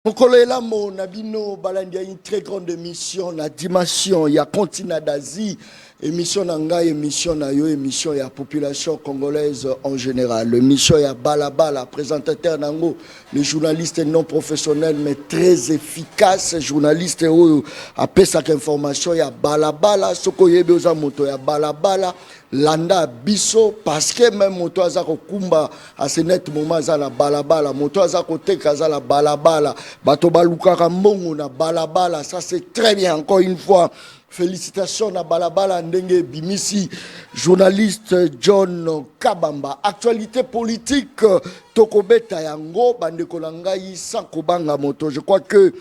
Mokolela mo nabino balandi une très grande émission na dimension ya continent d'Asie, émission nanga émission na yo émission ya population congolaise en général, émission ya balabala présentateur nango le journaliste non professionnel mais très efficace journaliste oyo apesa information ya balabala soko yebe oza moto ya balabala landa biso parce que même moto aza ko kumba à ce net moment za na balabala moto aza ko teka za la balabala bato balukaka mbongo na balabala, ça c'est très bien encore une fois. Félicitations na balabala ndenge bimisi journaliste John Kabamba. Actualité politique tokobeta yango bandeko na ngai sans kobanga moto. Je crois que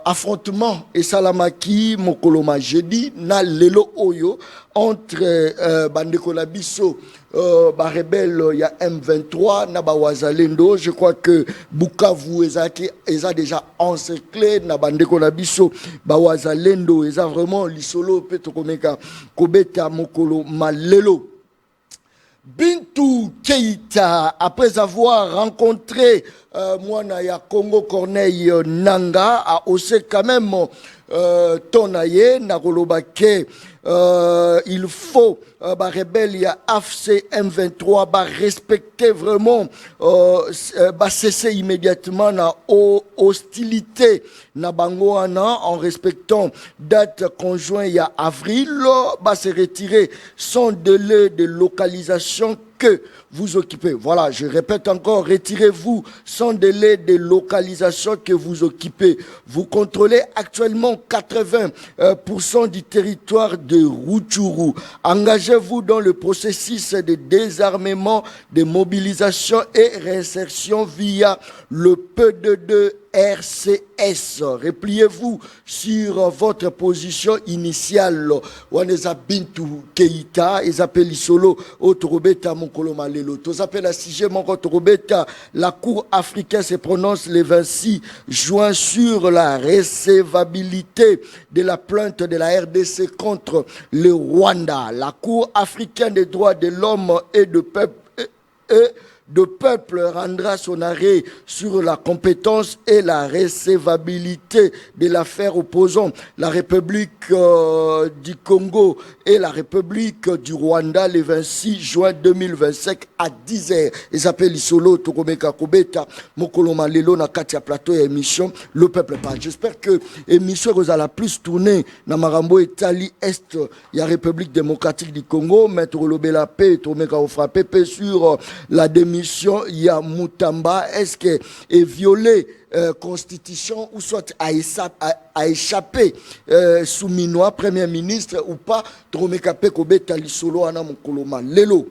affrontement et salamaki mokoloma jeudi na lelo oyo entre bandeko na biso ba rebelle ya M23 na ba wazalendo. Je crois que Bukavu eza déjà encerclé na bandeko na biso ba wazalendo eza vraiment lisolo pe tokomeka kobeta mokolo malelo. Bintou Keïta, après avoir rencontré Mwana ya Congo Corneille Nanga, a osé quand même tonaye na kolobake il faut ba rebelle ya AFC M23 ba respecter vraiment ba cesser immédiatement na hostilité na bango wana en respectant date conjoint ya avril ba se retirer sans délai de localisation que vous occupez. Voilà, je répète encore, retirez-vous sans délai de localisation que vous occupez. Vous contrôlez actuellement 80% du territoire de Rutshuru. Engagez-vous dans le processus de désarmement, de mobilisation et réinsertion via le P22 RCS. Repliez-vous sur votre position initiale. Waneza Bintou Keïta, ils appellent solo Otorobeta Mokoloma Lelo. Tous appellent la CIG Mokotorobeta. La Cour africaine se prononce le 26 juin sur la recevabilité de la plainte de la RDC contre le Rwanda. La Cour africaine des droits de l'homme et de peuple rendra son arrêt sur la compétence et la recevabilité de l'affaire opposant la République du Congo et la République du Rwanda le 26 juin 2025 à 10h. Ils appellent Isolo Tokomeka Kobeta Mokoloma Lelo na Katia Plateau et émission Le Peuple Parle. J'espère que l'émission vous a plus tourné dans Marambo Italie Est, il y a République démocratique du Congo, Maître Lobela P, Tomeka Ofrape sur la démission. Il y a Moutamba, est-ce que est violé constitution ou soit a échappé sous Minois, premier ministre ou pas, Tromekape Kobeta Lisolo Ana Mokoloma Lelo.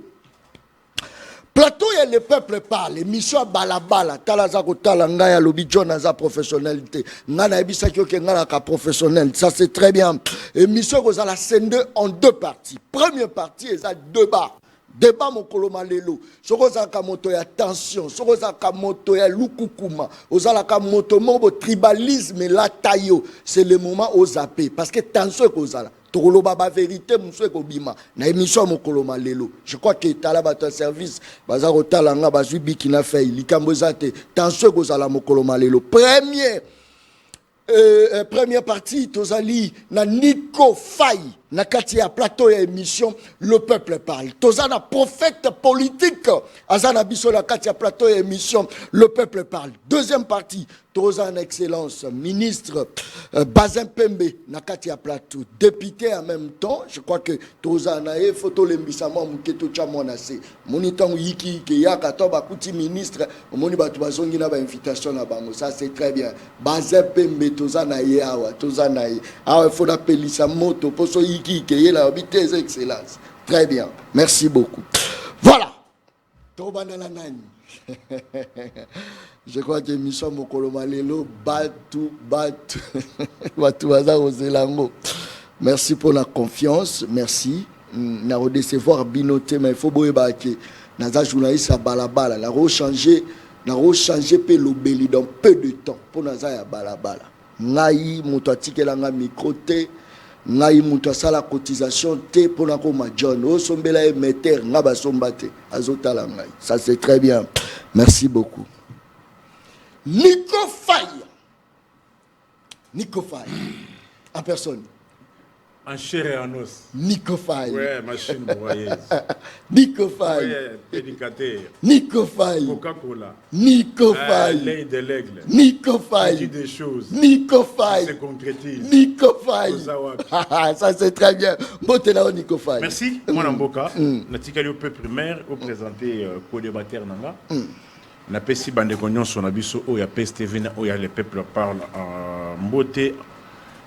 Plateau et le peuple parle, émission balabala, talazako talanga ya lobidjo naza professionnalité. Ngana ebisa kyo ke ngana ka professionnel, ça c'est très bien. Émission vous la scène en deux parties. Première partie est à deux bars. Débat mokoloma lelo sokozaka moto ya tension sokozaka moto ya lukukuma ozalaka moto mobo tribalisme la tayo c'est le moment aux zappé parce que tension kozala tokoloba ba vérité muso ko bima na émission mokoloma lelo je crois que tala ba service baza ko talanga bazwi bikina fait likambo zate tension kozala mokoloma lelo première partie tozali na Nico Faye na kati ya plateau ya émission Le Peuple Parle. Tozana prophète politique azana biso na kati ya plateau ya émission Le Peuple Parle. Deuxième partie tozana excellence ministre Bazin Pembe na kati ya plateau député en même temps. Je crois que tozana e photo lembisama muketo cha mona se monitango yiki ke yaka to ba kuti ministre omoni batu bazongi na ba invitation na bango. Ça c'est très bien. Bazin Pembe tozana ye awa tozana ye awa faut appeler sa moto poso qui est la vitesse excellence. Très bien. Merci beaucoup. Voilà. Je crois que l'émission Mokoloma Lelo batu. Merci pour la confiance. Merci. N'a recevoir binoté mais il faut boire baké. Naza journaliste à balabala. N'a rechanger pe l'obéli dans peu de temps pour naza ya balabala. Ngai mutati nga micro te. Ngai mutu asala cotisation te pona ko ma John o sombela emeter ngaba sombate azotala ngai. Ça c'est très bien. Merci beaucoup. Nico Faye. Nico Faye. En personne. En chair et en os. Nico Faye. Ouais, machine broyeuse. Nico Faye. Ouais, prédicateur. Nico Faye. Coca-Cola. Nico Faye. L'œil de l'aigle. Nico Il Faye. dit des choses. Nico Ça Faye. se concrétise. Nico Faye. Ozawapi. Ça c'est très bien. Botelao Nico Faye. Merci, mon Mboka. Natikali au peu primaire, au présenté co-débatteur Nanga. Na pesi bande konyon son abiso o ya PSTV na o ya le peuple parle en mbote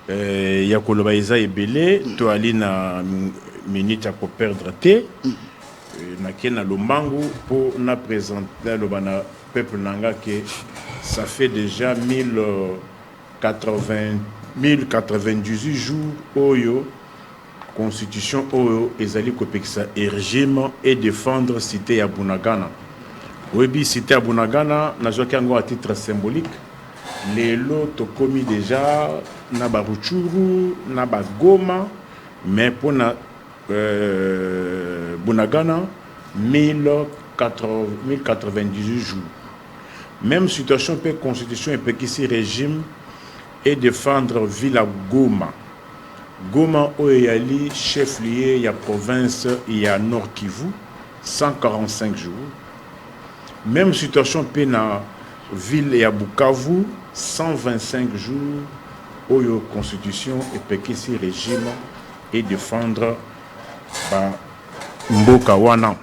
ya koloba eza ebele to ali na minute ya ko perdre te na kena lombangu pour na présenter le bana peuple nanga que ça fait déjà 1098 jours oyo constitution oyo ezali kopekisa et régime et défendre cité ya Bunagana. Oui, cité à Bunagana, n'a pas à titre symbolique. Les lots ont commis déjà Naba Ruchuru, Naba Goma, mais pour Bunagana, 1098 jours. Même situation pour constitution et pour ici régime et défendre Villa Goma. Goma, Oyali, chef-lieu, il y a province, il y a Nord Kivu, 145 jours. Même situation pour la ville et à Bukavu, 125 jours, Oyo constitution et Pekisi régime et défendre Mboka Wana.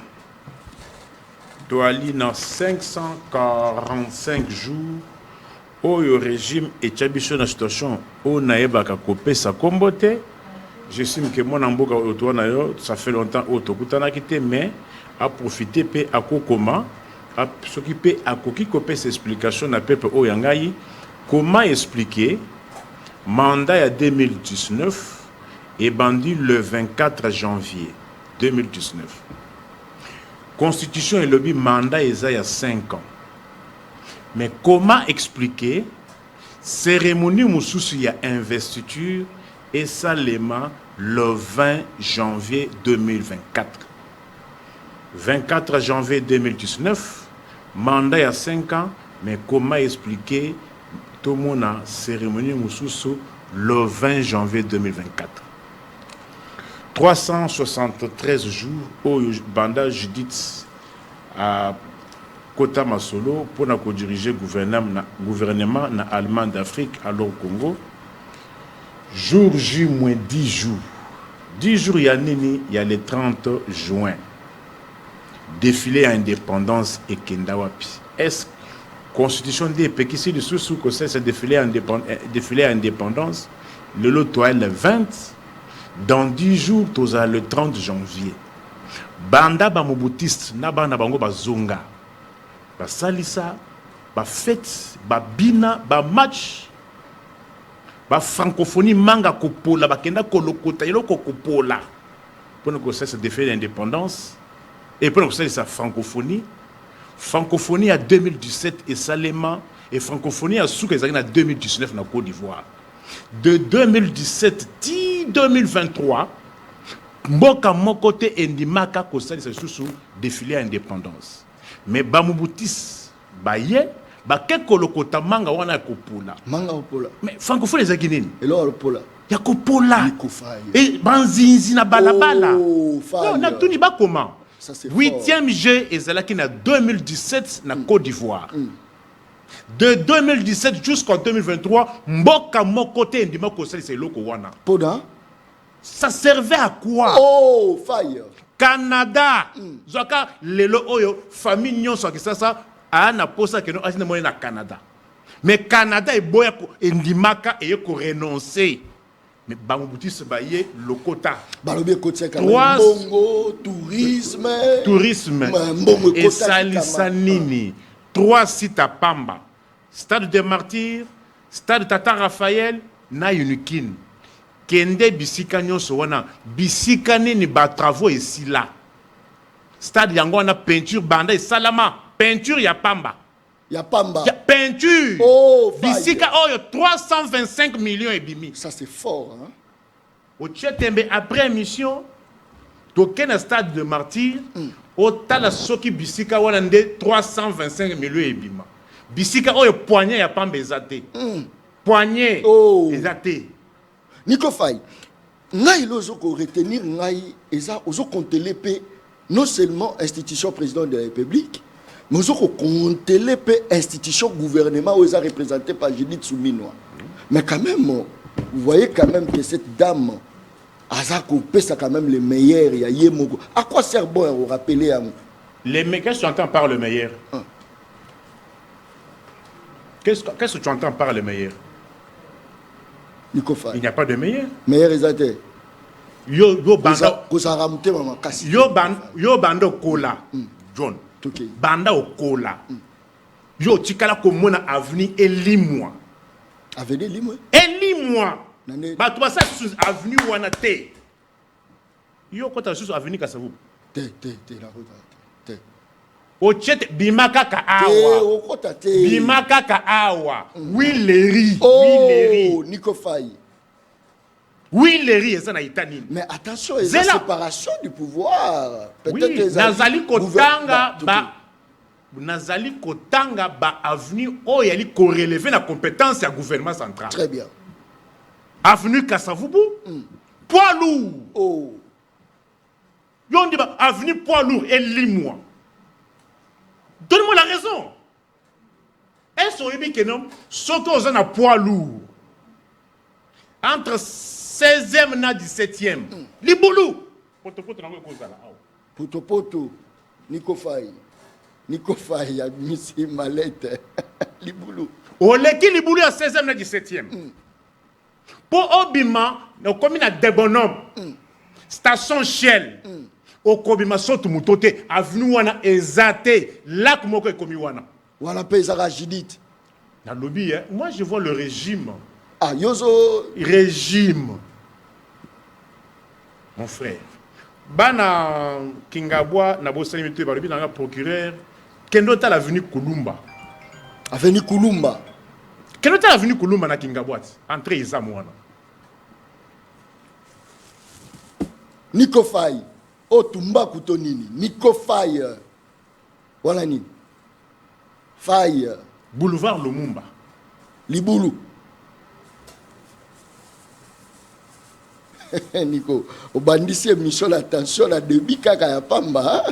Toali dans 545 jours, Oyo régime et Tchabicho dans la situation où Naeba Kakopé sa comboté. J'estime que mon Mboka Otoana, ça fait longtemps Otokutana quitté, mais a profité à Kokoma. Ce qui peut accomplir ces explications à peuple Oyangaï, comment expliquer mandat 2019 et bandit le 24 janvier 2019. Constitution et lobby mandat il y a 5 ans. Mais comment expliquer cérémonie Moussous il y a investiture et seulement le 20 janvier 2024. 24 janvier 2019, mandat il y a 5 ans, mais comment expliquer tout le monde a cérémonie Moussoussou le 20 janvier 2024. 373 jours au Banda Judith à Kota Masolo pour diriger gouvernement allemand d'Afrique alors Congo. Jour J moins 10 jours. 10 jours, il y a le 30 juin. Défilé à indépendance et Kendawapi. Est-ce constitution des Pékissi de sous que c'est défilé à indépendance le lot le 20 dans 10 jours le 30 janvier. Banda ba mobutiste na bana bango bazonga. Ba salisa, ba fête, ba bina, ba match. Ba francophonie manga kopola ba kenda kolokota yelo kopola. Pour que ça défilé d'indépendance. Et pour ça, c'est francophonie. Francophonie à 2017 et Salema. Et francophonie à Souk en 2019 en Côte d'Ivoire. De 2017 à 2023, Mboka Mokote Ndimaka Kosali c'est sous défilé à indépendance. Mais Bamoubutis, Baye, Bakeko Lokota Manga Wana Kopola. Manga Kopola. Mais francophonie les Aguinines. Et là, Kopola. Yakopola. Et Banzinzi na balabala. Oh, non, na tout n'y pas comment. 8e jeu ezalaki na 2017 na Côte d'Ivoire. De 2017 jusqu'en 2023, Mboka Mokote Ndima Kosali c'est loko wana. Poda. Ça servait à quoi? Oh, fire. Canada. Zoka lelo oyo famille nyonso ki ça ana posa que no asina moyen na Canada. Mais Canada est boya ko Ndimaka et ko renoncer. Mais Bamoubutis Baye Lokota. Bongo, tourisme. Et Salisanini. 3 sites à Pamba. Stade des Martyrs, Stade Tata Raphaël, na Unikin. Kende Bisika Nyonso wana. Bisika ni ba travaux ici là. Stade yango wana peinture banda et salama. Peinture ya Pamba. Ya Pamba. Ya peinture. Oh, Bisika oyo 325 millions et bimi. Ça c'est fort hein. Au Tchetembe après émission, token stade de martyr, au tala soki bisika wana nde 325 millions et bima. bisika oyo poignet ya pamba ezate poignet ezate Nico Faye ngai lozo ko retenir ngai eza ozo compter pe non seulement institution président de la République mais ozo ko compter pe institution gouvernement où est représenté par Judith Suminwa. Mais quand même vous voyez quand même que cette dame Azako pesa quand même le meilleur ya Yemoko. À quoi sert bon vous rappeler à les meilleurs, qu'est-ce que tu entends par le meilleur? Qu'est-ce que tu entends par le meilleur? Nico Faye. Il n'y a pas de meilleur. Meilleur exacté. Yo banda yo banda kola John. Banda o kola. Yo tikala ko mona avenue elimwa. Avenue elimwa. Elimwa. Ba to ça sous avenue wana te. Yo kota sous avenue Kasavu. Te la route. O chete bimaka ka awa. Bimaka ka awa. Wileri. Oh, Nico Faye. Wileri ça na itani. Mais attention, il y a la séparation du pouvoir. Peut-être les Nazali Kotanga ba Nazali Kotanga ba avenue o yali ko relever la compétence du gouvernement central. Très bien. Avenue Kasavubu. Poids lourd. Oh. Yon dit ba avenue poids lourd et limoi. Donne-moi la raison. Est-ce que non, surtout aux en poids lourd, entre 16e et 17e, Liboulou. Poto, Nico Faye. Nico Faye a mis ses mallettes. Liboulou. Au leki Liboulou à 16e et 17e. Pour Obima, nous commis à des bonhommes. Station Shell. Au Kobima sotu mutote avenue wana ezate lac moko ekomi wana wana pezara Judith na lobby moi je vois le régime yozo régime mon frère bana Kingabwa na bosani mitu ba lobby na procureur kendo ta l'avenue Kulumba kendo ta l'avenue Kulumba na Kingabwa entrée exam wana Nico Faye O tumba kutonini Nico Faye wala nini Faye boulevard Lumumba Liboulou. Nico obandisi émission attention la débit kaka ya pamba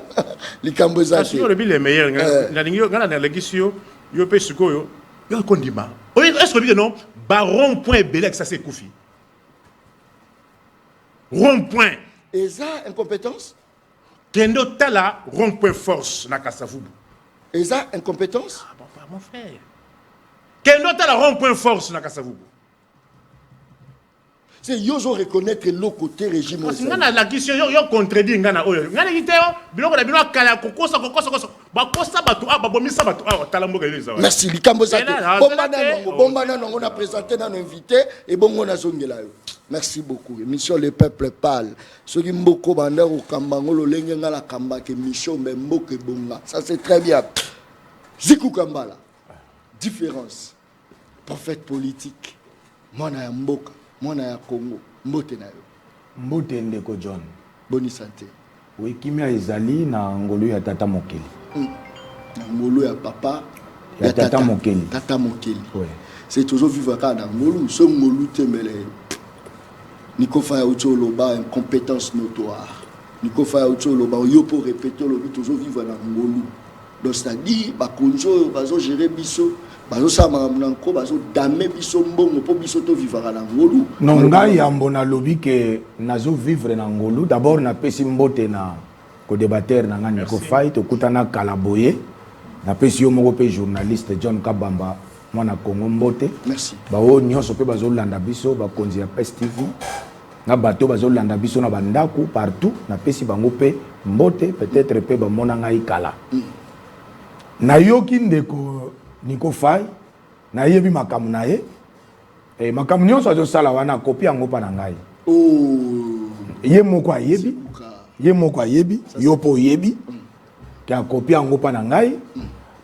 likambo za sur le bill les meilleurs na ningo ngana na legisio yo pe sikoyo yo kondima est-ce que non baron point belek ça c'est Koufi rond point. Et ça, incompétence? Kendo tala rond-point force na Kasavubu. Et ça, incompétence? Ah bon, mon frère. Kendo tala rond-point force na Kasavubu. C'est yozo reconnaître le côté régime. Parce que la question yo contredit ngana oyo. Ngana kiteo biloko na bino kala kokosa. Ba kosa batu ba bomisa batu tala mboka ile zawa. Merci likambo za. Bombana nango na présenter na invité et bongo na zongela yo. Merci beaucoup. Émission Le Peuple Parle. Ce qui mboko banda au kambango lo lenge ngala kamba ke mission mais mboke bonga. Ça c'est très bien. Ziku Kambala. Différence. Prophète politique. Mwana ya mboka, mwana ya Congo. Mbote na yo. Mbote ndeko John. Bonne santé. Oui, kimia ezali na ngolu ya tata mokeli. Na ngolu ya papa ya tata mokeli. Tata mokeli. Oui. C'est toujours vivre à dans ngolu, so ngolu temele. Nico Faye Loba, incompétence notoire. Nico Faye Loba, yo pour répéter le but toujours vivre dans ngolu. Donc c'est-à-dire, bakonjo bazo gérer biso, bazo sama mnanko, bazo dame biso mbongo po biso to vivre dans ngolu. Non ngai ambona lobi que nazo vivre dans ngolu. D'abord na pesi mbote na ko débatteur na nga Nico Faye to kutana kalaboye. Na pesi yo moko pe journaliste John Kabamba mwana Congo mbote. Merci. Ba o nyonso pe bazo landa biso ba konzi ya PES TV. Na bato bazo landa biso na bandaku partout na pesi bango pe mbote peut-être pe ba mona ngai kala. Na yoki ndeko Nico Faye na yebi makamu na ye e makamu nyonso azo sala wana kopi yango pa na ngai. Oh ye moko ayebi yo po yebi ka kopi yango pa na ngai.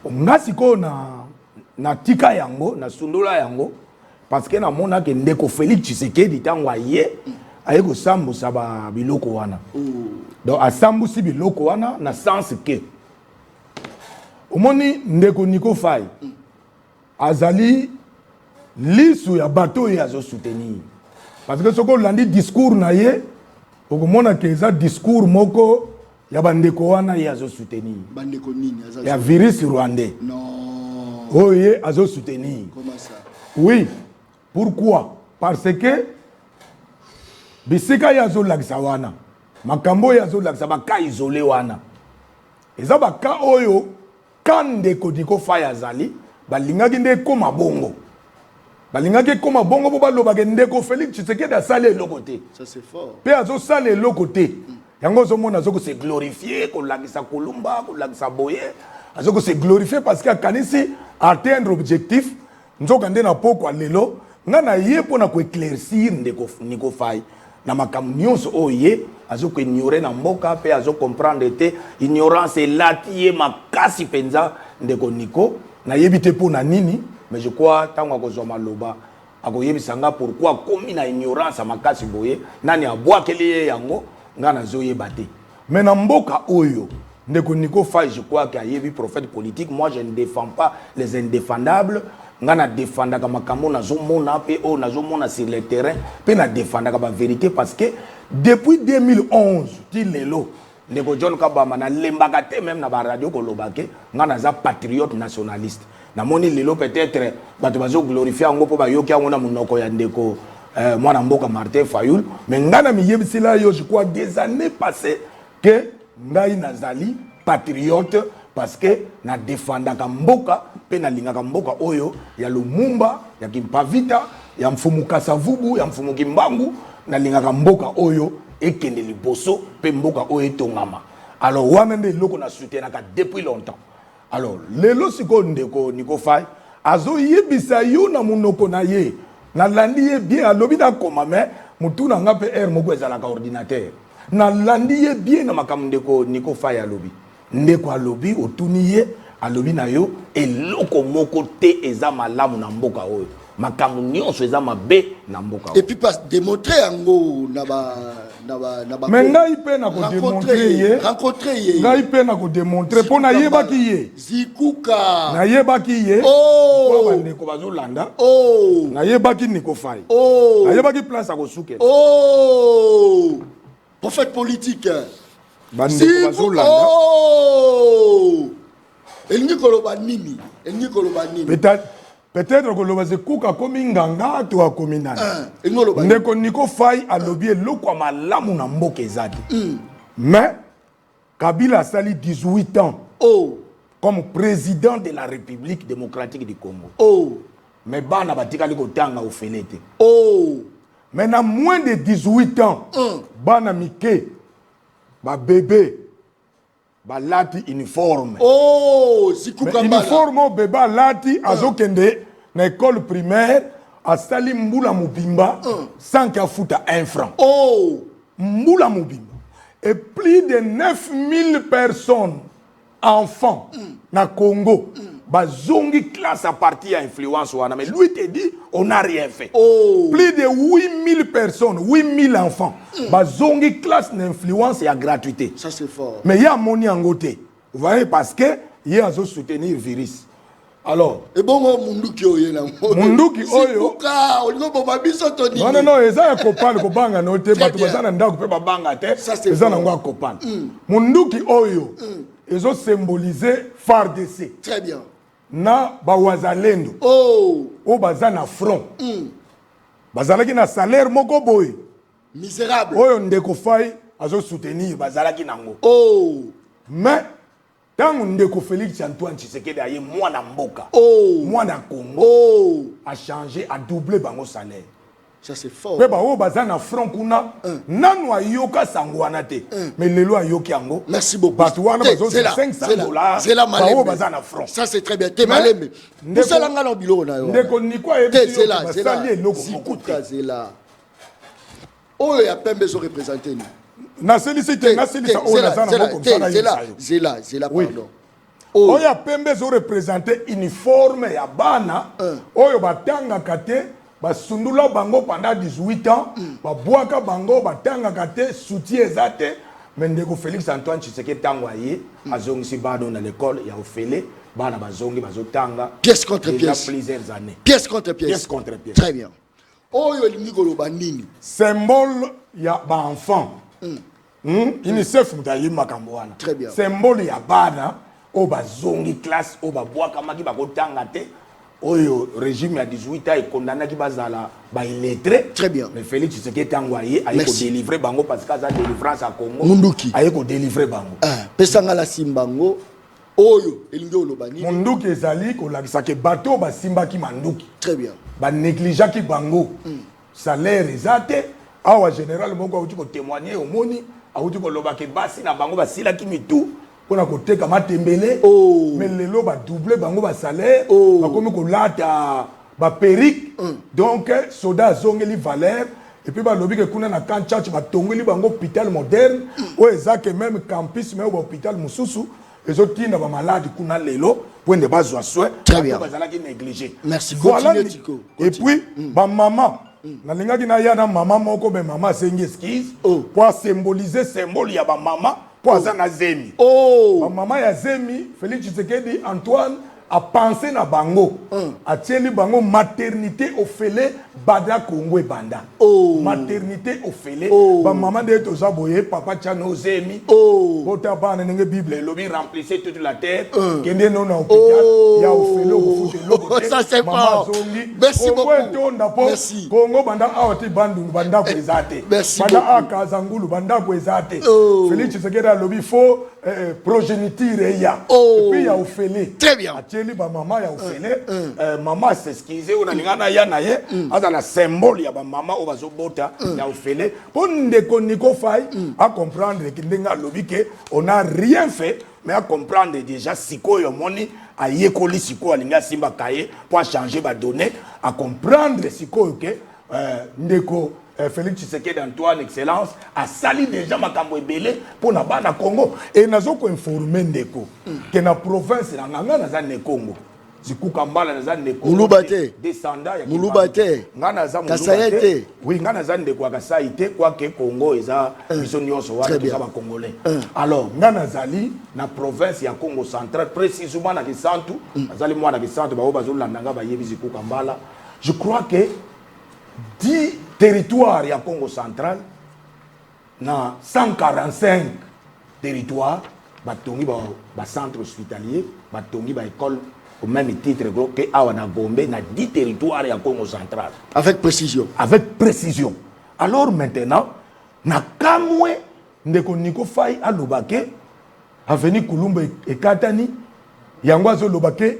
Ngasi ko na tika yango na sundola yango parce que na mona ke ndeko Félix Tshisekedi tango aye aye ko sambu saba biloko wana. Donc asambu si biloko wana na sens que omoni ndeko Nico Faye azali lisu ya bato ye azo soutenir parce que soko landi discours na ye okomona ke eza discours moko ya bandeko wana ye azo soutenir bandeko nini ya virus rwandais non oye azo soutenir comment ça oui pourquoi parce que bisika ye azolakisa wana makambo oyo azolakisa baka isolé wana eza baka oyo ka ndeko diko fai azali balingaki nde ekoma bongo balingaki ekoma bongo mpo balobaka ndeko Félix Tshisekedi asali eloko te ça c'est fort mpe azosala eloko te yango ozomona azokose glorifie kolakisa kolumba kolakisa boye azokose glorifie parce que akanisi atteindre objectif nzoka nde na pokwa lelo nga na ye mpo na koéclaircir ndeko niko fai na makambo nyonso oyo ye azokoignore na mboka mpe azocomprendre te ignorance elati ye makasi mpenza ndeko niko nayebi te mpo na nini mais je crois ntango akozwa maloba akoyebisa nga pourquoi akomi na ignorance makasi boye nani abwakeli ye yango nga nazoyeba te mais na mboka oyo ndeko niko fai je crois que ayebi prophète politique moi je ne défends pas les indéfendables nga na défendaka makambo nazomona mpe oyo nazomona sur le terrain mpe na défendaka bavérité parce que depuis 2011 ti lelo ndeko John Kabamba nalembaka te même na baradio koloba ke nga naza patriote nationaliste namoni lelo peut-être bato bazoglorifie yango mpo bayoki yango na monoko ya ndeko mwana mboka Martin Fayulu mais nga na miyebisila yo je crois des années passées que ngai nazali patriote parce que na défendaka mboka pe na lingaka mboka oyo ya Lumumba ya Kimpavita ya mfumu Kasavubu ya mfumu Kimbangu na lingaka mboka oyo ekende liboso pe mboka oyo etongama alors wana nde loko na soutenaka depuis longtemps alors lelo siko ndeko niko fai azo yebisa yo na munoko na ye na landi ye bien alobi na koma mais mutuna nga pe air moko ezalaka ordinateur na landi ye bien na makambo ndeko niko fai alobi ndeko alobi otuni ye alobi na yo eloko moko te eza malamu na mboka oyo makambo nyonso eza mabe na mboka et puis pas démontrer yango na ba mais ngai pe na ko démontrer ye rencontrer ye ngai pe na ko démontrer pona yebaki ye zikuka na yebaki ye oh ba ndeko bazolanda oh na yebaki niko fai oh na yebaki place à kosuke oh prophète politique bandeko bazolanda oh elingi koloba nini peut-être que loba zekuka komi nganga to akomi nani ndeko niko fai alobi eloko ya malamu na mboka ezati mais Kabila asali 18 ans comme président de la République démocratique du Congo mais bana batikali kotanga ofele te mais na moins de 18 ans bana mike ba bébé balati uniforme zikuka uniforme o beba lati azokende na école primaire asali mbula mubimba sans kafuta 1 franc mbula mubimba et plus de 9000 personnes enfants na Congo bazongi classe à partir à influence wana mais lui te dit on n'a rien fait plus de 8000 personnes 8000 enfants bazongi classe d'influence et à gratuité ça c'est fort mais il y a moni angoté vous voyez parce que il y a zo soutenir virus alors et bon munduki oyo na munduki oyo ka olingo bomba biso to ni non eza ya kopana ko banga no te bato bazana ndako pe babanga te eza na ngwa kopana munduki oyo ezo symboliser FARDC très bien na bawazalendo o baza na front bazalaki na salaire moko boye misérable oyo ndeko fai azo soutenir bazalaki nango mais tango ndeko Félix Antoine Tshisekedi aye mwana mboka mwana Congo a changé a doublé bango salaire ça c'est fort pe ba o baza na front kuna nanu ayoka sangwana te mais lelo ayoki yango merci beaucoup bato wana bazo $500 c'est la malembe ba o baza na front ça c'est très bien te malembe ndeko nga na biloko na yo ndeko nikwa yebi c'est là basali eloko zikuka c'est là oyo ya pembe zo représenter ni na selisi te na selisa o na zana moko msana yisa c'est là pardon oyo ya pembe zo représenter uniforme ya bana oyo batangaka te basundula bango pendant 18 ans babwaka bango batangaka te soutien eza te mais ndeko Félix Antoine Tshisekedi tango aye azongisi bano na l'école ya ofele bana bazongi bazotanga pièce contre déjà pièce plusieurs années. Pièce contre pièce. Pièce contre pièce. Très bien. Oyo elingi koloba nini? Symbole ya ba enfant. UNICEF mutayi makambo wana. Très bien. Symbole ya bana o bazongi classe o babwaka maki bakotanga te. Oyo régime ya 18 ans condamné ki bazala ba illettré. Très bien. Mais Félix Tshisekedi angwaye aye ko délivrer bango parce que ça délivrance à Congo. Munduki. Aye ko délivrer bango. Pesanga la simbango. Oyo elingi koloba nini? Munduki ezali ko lakisa ke bateau ba simbaki manduki. Très bien. Ba négligeaki bango. Salaire ezate awa général moko auti ko témoigner au moni auti ko loba ke basi na bango basila ki mitu pona ko teka matembele mais lelo ba doubler bango ba salaire ba komi ko lata ba perruque donc soda zongeli valeur et puis ba lobi ke kuna na kan church ba tongeli bango hôpital moderne o ezake même campus mais hôpital mususu ezotinda ba malade kuna lelo pwende bazwa soin bazalaki négligé. Merci. Voilà. Continue, Tico. Et puis ba maman nalingaki na ya na maman moko be maman asengi esquisse pour symboliser symbole ya ba maman pour azana zemi. Ba maman ya zemi Félix Tshisekedi Antoine a pensé na bango a tieli bango maternité ofele bada Congo e banda maternité ofele ba maman de to zaboye papa chano zemi bota bana nenge bible lobi remplissez toute la terre kende non na hôpital ya ofele ko fute lobo ça c'est fort. Merci beaucoup. Merci. Congo banda awati bandu banda ko ezate banda akazangulu banda ko ezate Félix Tshisekedi lobi fo progéniture ya et puis ya ofele. Très bien. Ba maman ya ofele maman s'excuser on alingana ya na ye aza la symbole ya ba maman o bazobota ya ofele pour ndeko Nico Faye à comprendre que ndenga lobi ke on a rien fait mais à comprendre déjà sikoyo moni a yekoli sikoyo alinga simba kaye pour changer ba données à comprendre sikoyo ke ndeko Félix Tshisekedi Antoine excellence a sali déjà makambo ebele pour na bana Congo et nazo ko informer ndeko que na province na nganga na za ne Congo zikuka mbala na za ne Congo Mulubate descendant ya Mulubate ngana za Kasayete oui ngana za ndeko akasaite kwa ke Congo eza biso nyonso wana to ba congolais alors ngana zali na province ya Congo central précisément na Kisantu azali mwana Kisantu ba bazolanda nga ba yebi zikuka mbala je crois que 10 territoires ya Congo central na 145 territoires batongi ba centre hospitalier batongi ba école au même titre que awana Gombe na 10 territoires ya Congo central avec précision alors maintenant na kamwe ndeko Nico Faye alobake aveni Kulumba ekatani yango azolobake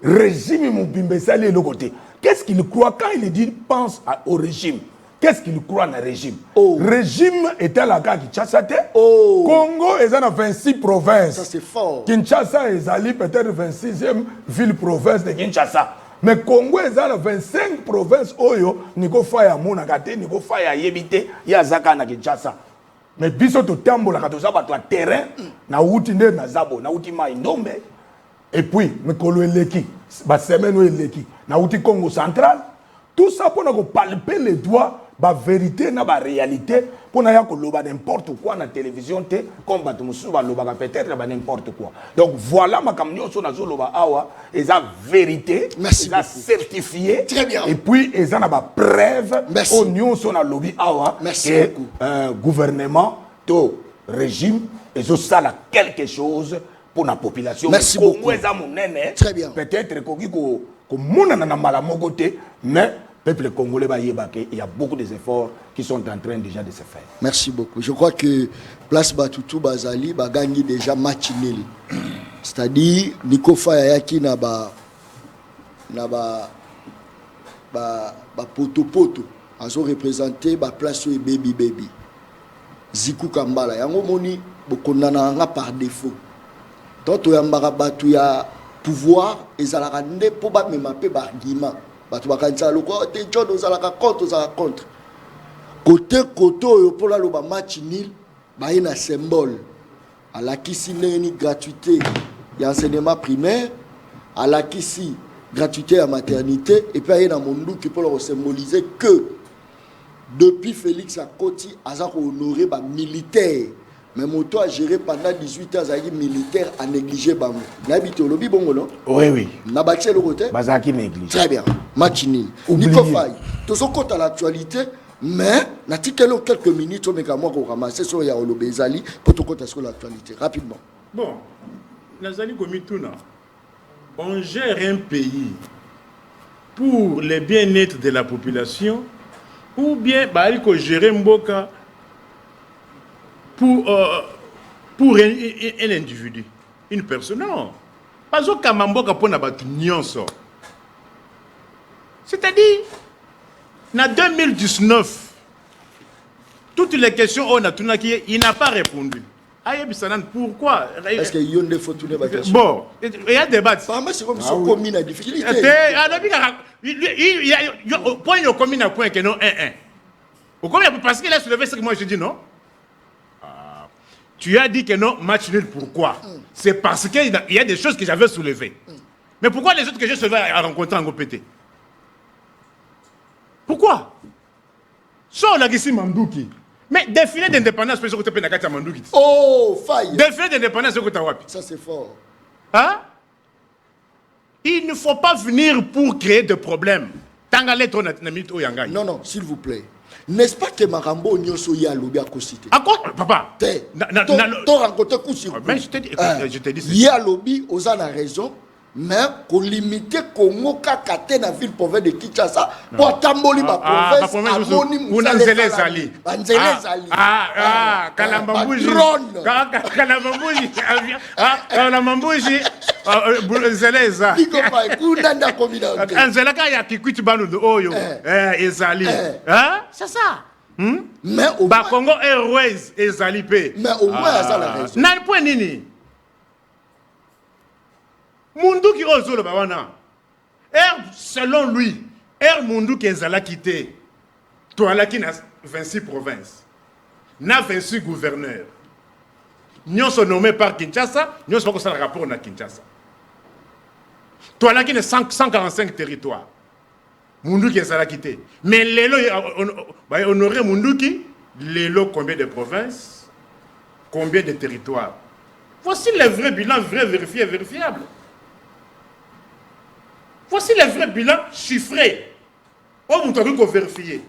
régime mobimbe sali le côté. Qu'est-ce qu'il croit quand il dit pense au régime? Qu'est-ce qu'il croit dans le régime? Régime était la gare Kinshasa. Congo est dans 26 provinces. Ça c'est fort. Kinshasa est allé peut-être 26e ville-province de Kinshasa. Mais Congo est dans 25 provinces. Oyo, Nico Faye à Monagate, Nico Faye à Yebite, Yazaka na Kinshasa. Mais biso to tambo la katoza ba terrain na uti nde na zabo na uti mai ndombe. Et puis, Mekolo Eleki, Basemeno Eleki, na outi Congo central, tout ça pour nous palper les doigts, la vérité, la réalité, pour nous loba n'importe quoi na télévision, comme Batumusu, loba peut-être n'importe quoi. Donc voilà ma camion sur la loba awa, et la vérité, la certifié. Très bien. Et puis, et ça n'a pas preuve, oignon sur la lobby awa, et gouvernement, to régime, et ça a quelque chose. Pour la population. Merci beaucoup. Très bien. Peut-être mais le peuple congolais il y a beaucoup d'efforts qui sont en train déjà de se faire. Merci beaucoup. Je crois que Place Batutu Bazali va gagner déjà match nul. C'est-à-dire Nico Faye yaki na ba poto azo représenter ba place et baby. Ziku Kambala yango moni bokondana nga par défaut. Donc il y a pouvoir et ça la rende pour pas me mapper par argument. Batu bakanisa loko te John ozalaka contre. Côté pour la loba match nul ba ina symbole. À la kisi ni gratuité ya enseignement primaire, à la kisi gratuité à maternité et puis il y a mondu qui pour symboliser que depuis Félix Akoti a honoré ba militaire Mais moto a géré pendant 18 ans avec militaire à négliger bango. N'habite au lobby bongo non? Oui, oui. N'a bâti le côté? Bazaki néglige. Très bien. Match nul. Oublié. Nico Faye. Tout ce côté à l'actualité, mais n'a quelques minutes au méga moi qu'on ramasse sur ya olobe ezali pour tout côté sur l'actualité rapidement. Bon, Nazali Gomituna, on gère un pays pour le bien-être de la population ou bien bah, il faut gérer Mboka pour un individu, une personne. Non. Pas au Kamamboka pour n'abattre nyonso. C'est-à-dire, en 2019, toutes les questions on a tourné, il n'a pas répondu. Pourquoi? Est-ce qu'il y a des photos de question? Bon, il y a des débats. C'est comme ça qu'on a difficulté. Il y a point de commune à point que non 1-1. Parce qu'il a soulevé ce que moi je dis non. Tu as dit que non, match nul, pourquoi? C'est parce qu'il y a des choses que j'avais soulevées. Mais pourquoi les autres que j'ai soulevées à rencontrer en OPT? Pourquoi? Sur la question Mandouki. Mais défilé d'indépendance, c'est ce que tu as Mandouki. Oh, faille. Défilé d'indépendance, c'est ce que tu as wapi. Ça, c'est fort. Hein? Il ne faut pas venir pour créer des problèmes. Non, non, s'il vous plaît. N'est-ce pas que Marambo Nyoso y a lobby à cosité? À quoi, papa? T'as rencontré coup sur coup. Mais je te dis il y a lobby, aux a raison, mais qu'on limite Congo Kakate na ville province de Kinshasa pour tamboli ma province amoni Nzele Zali. Nzele Zali. Kalambambuji. Kalambambuji. Kalambambuji. Nzele Zali. Diko pa kundanda komina. Nzele ka ya kikwiti banu oyo. Ezali. Hein? C'est ça. Mais au moins Congo Airways Ezali pe. Mais au moins ça la raison. Nan point nini? Mundu qui ose le bawana. Selon lui, Mundu qui est quitté. Toi là qui n'a 26 provinces. N'a 26 gouverneurs. Nous sommes nommés par Kinshasa, nous sommes pas le rapport à Kinshasa. Toi là qui n'a 145 territoires. Mundu qui est quitté. Mais les lots, honorer Mundu qui, les lots combien de provinces, combien de territoires. Voici le vrai bilan, vrai, vérifié, vérifiable. Voici les vrais bilans chiffrés. On vous avez vérifier.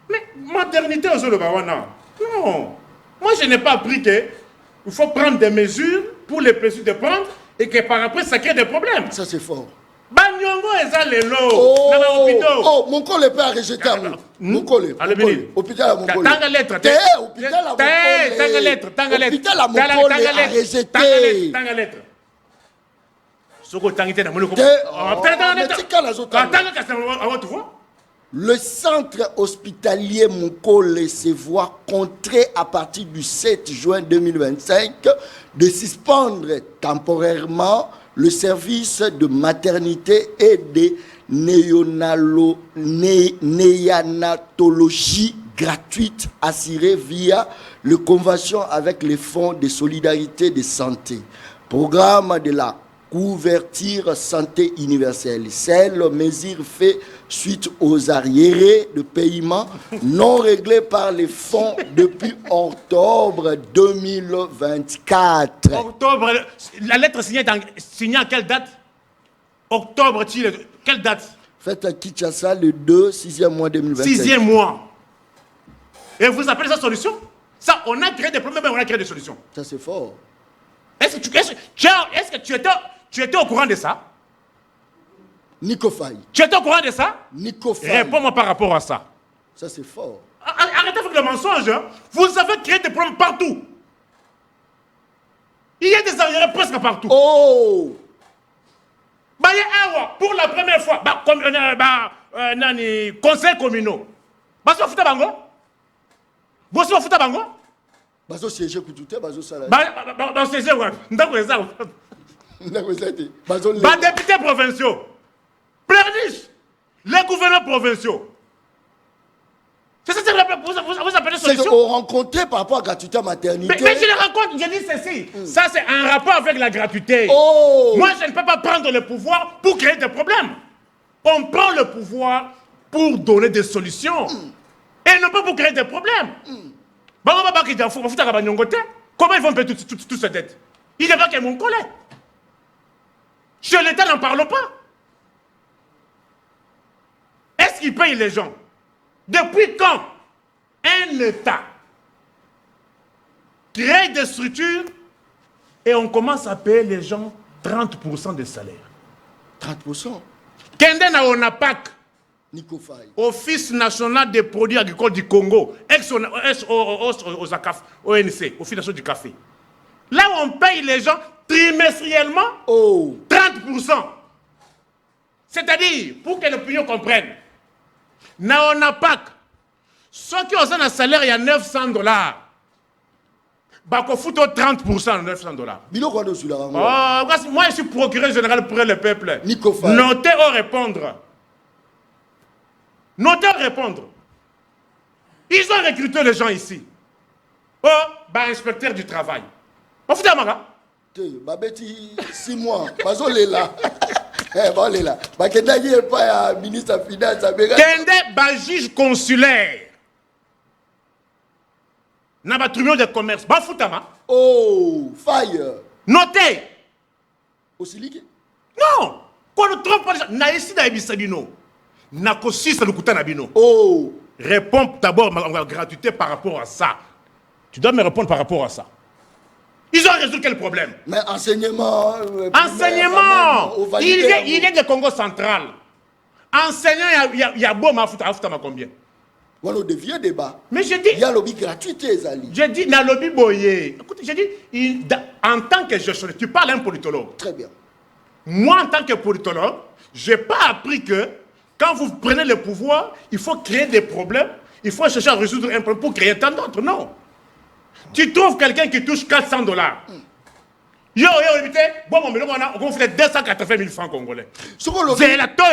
Mais maternité aux Olobawana. Non. Moi, je n'ai pas appris qu'il faut prendre des mesures pour les plaisirs de prendre et que par après, ça crée des problèmes. Ça, c'est fort. Banyongo et Zalelo. Oh, mon collègue peut rejeter à moi. Mon collègue. Hôpital à mon collègue. Tanga lettre. Hôpital à mon collègue. Tanga lettre. Hôpital à mon collègue a rejeté. Tanga lettre. Le centre hospitalier Mokole se voit contraint à partir du 7 juin 2025 de suspendre temporairement le service de maternité et de néonatologie gratuite assurée via la convention avec les fonds de solidarité de santé. Programme de la couverture santé universelle. Cette mesure fait suite aux arriérés de paiement non réglés par les fonds depuis octobre 2024. Octobre, la lettre signée à quelle date? Octobre, quelle date? Faites à Kinshasa le 2, 6e mois 2025. 6e mois. Et vous appelez ça solution? Ça, on a créé des problèmes, mais on a créé des solutions. Ça, c'est fort. Est-ce que tu étais au courant de ça? Nico Faye. Tu étais au courant de ça? Nico Faye. Réponds-moi par rapport à ça. Ça, c'est fort. Arrêtez avec le mensonge. Hein. Vous avez créé des problèmes partout. Il y a des arriérés presque partout. Oh! Pour la première fois, conseil communaux. Baso futa bango? Baso futa bango? Baso siège kutute, baso salade. Baso siège quoi? Ndako eza. Députés provinciaux, plaignent les gouverneurs provinciaux. C'est ça que vous appelez solution? C'est qu'on rencontrait par rapport à la gratuité à maternité. Mais je les rencontre, je dis ceci. Ça, c'est un rapport avec la gratuité. Oh. Moi, je ne peux pas prendre le pouvoir pour créer des problèmes. On prend le pouvoir pour donner des solutions. Et non pas pour créer des problèmes. Comment ils vont payer toute cette dette? Il n'est pas que mon collègue. Chez l'État, n'en parlons pas. Est-ce qu'ils payent les gens? Depuis quand un État crée des structures et on commence à payer les gens 30% des salaires? 30%. Kende na ONAPAC, Nico Faye. Office national des produits agricoles du Congo, ONC, Office national du café. Là où on paye les gens trimestriellement, 30%. C'est-à-dire, pour que l'opinion comprenne, na ONAPAC, ceux qui ont un salaire, il y a $900. Bako fout 30% de $900. Moi, je suis procureur général pour le peuple. Notez au répondre. Notez au répondre. Ils ont recruté les gens ici. Oh, inspecteur du travail. On fout à Maga. Babeti 6 mois. Bazole là. Bazole là. Bakendagi est pas ministre de Finance. Kende ba juge consulaire. N'a pas tribunal de commerce. Ba foutama. Oh, fire. Notez. Osiliki. Non. Quand on trompe pas les gens, na ici na ebisabino. Na kosi sa lukuta na bino. Oh. Réponds d'abord ma gratuité par rapport à ça. Tu dois me répondre par rapport à ça. Ils ont résolu quel problème? Mais enseignement. Enseignement. Il est de Congo central. Enseignant, il y a beau ma foutama combien? On devient débat. Mais je dis. Il y a lobby gratuité, Zali. Je dis, na lobby boyé. Écoute, je dis, en tant que gestionnaire, tu parles à un politologue. Très bien. Moi, en tant que politologue, je n'ai pas appris que quand vous prenez le pouvoir, il faut créer des problèmes, il faut chercher à résoudre un problème pour créer tant d'autres. Non. Tu trouves quelqu'un qui touche $400. Yo, bon, on fait 280 000 francs congolais. C'est la toi,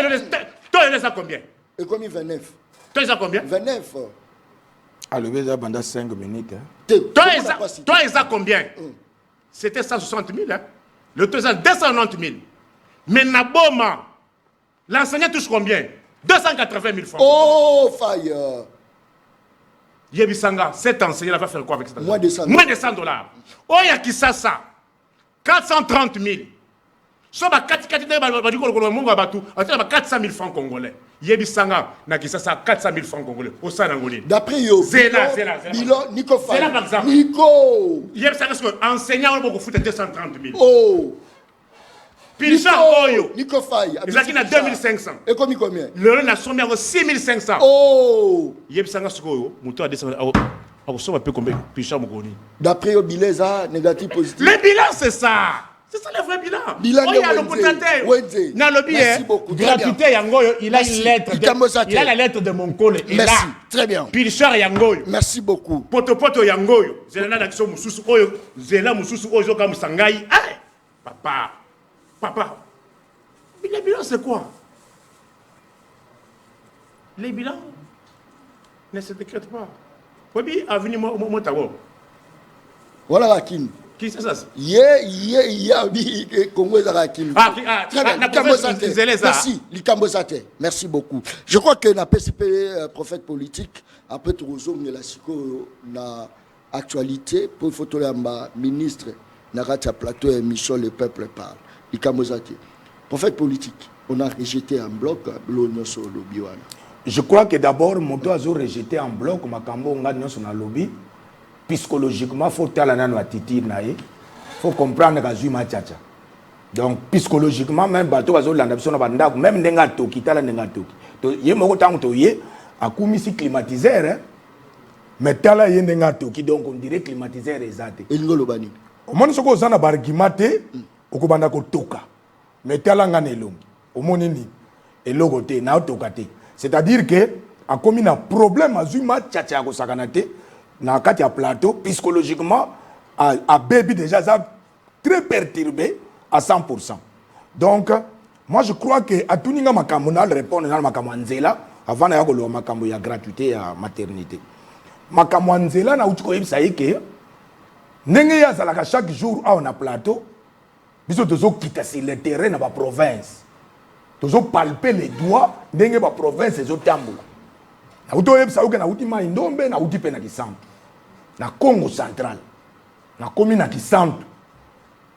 il est à combien? Et combien 29? Toi, il est à combien? 29. Ah, le visa pendant 5 minutes. Toi, il est à combien? C'était 160 000. Hein? Le total, 290 000. Mais Naboma, l'enseignant touche combien? 280 000 francs. Oh, fire. Yebisanga, cet enseignant va faire quoi avec ça? Moins de $100. Oh, il y a qui ça? 430 000. So, 400 000 francs congolais. Yebisanga, na qui ça 400 000 francs congolais. Au sein d'Angoline. D'après yo. Zéla. Nico Faye. Zéla, par exemple. Nico. Yebisanga, enseignant, on va foutre 230 000. Oh. Pilcha Oyo. Nico Faye. Ils ont 2500. Et combien? Le Ren a sommé à 6500. Oh. Yebisanga, ce que mouton a descendu. Un peu combien? Pilcha Mokoni. D'après yo, Bileza, négatif, positif. Le bilan, c'est ça. C'est ça le vrai bilan. Bilan il y a le Dans le billet. Gratuité Yangoyo, il a une lettre. Il a la lettre de mon collègue. Merci. Très bien. Pilchar Yangoyo. Merci beaucoup. Poto Yangoyo. Zela na kiso mususu oyo. Zela mususu oyo comme Sangai. Papa. Mais le bilan c'est quoi? Les bilans ne se décrètent pas. Oui, avenir moi tawo. Voilà Hakim. Qui c'est ça? Congo Hakim. Merci, Likambo Sate. Merci beaucoup. Je crois que la PCP, prophète politique, après tout la na actualité pour photo la ministre Narata Plateau et Michel le peuple parle. Likambo Sate. Prophète politique, on a rejeté en bloc l'Union sur le lobby. Je crois que d'abord, Moto a rejeté en bloc Makambo Ngagnon sur le lobby. Psychologiquement, il faut faut comprendre que Zuma Tchacha. Donc, psychologiquement, même bateau va même nenga toki, tala nenga toki. Yé moko tango to yé, a commis climatiseur, mais tala yé nenga toki, donc on dirait climatiseur exact. Et nous le bani. Au moins, ce qu'on a na bargimate, au kubanda ko toka, mais tala ngane longi, au monini, et logote, na tokate. C'est-à-dire que, a commis un problème à Zuma Tchacha ko sakanate. Dans le plateau, psychologiquement, à Baby déjà, ça très perturbé à 100%. Donc, moi je crois que à tout niveau, on répondre à Makamanzela avant d'avoir la gratuité à maternité. Makamanzela, na utuko ça y est que chaque jour on a plateau, nous devons quitter le terrain dans la province. Nous devons palper les doigts dans la province et les tambours. Na uto yeb sa uke na uti ma indombe na uti pena kisambu. na Congo central na komi na Kisantu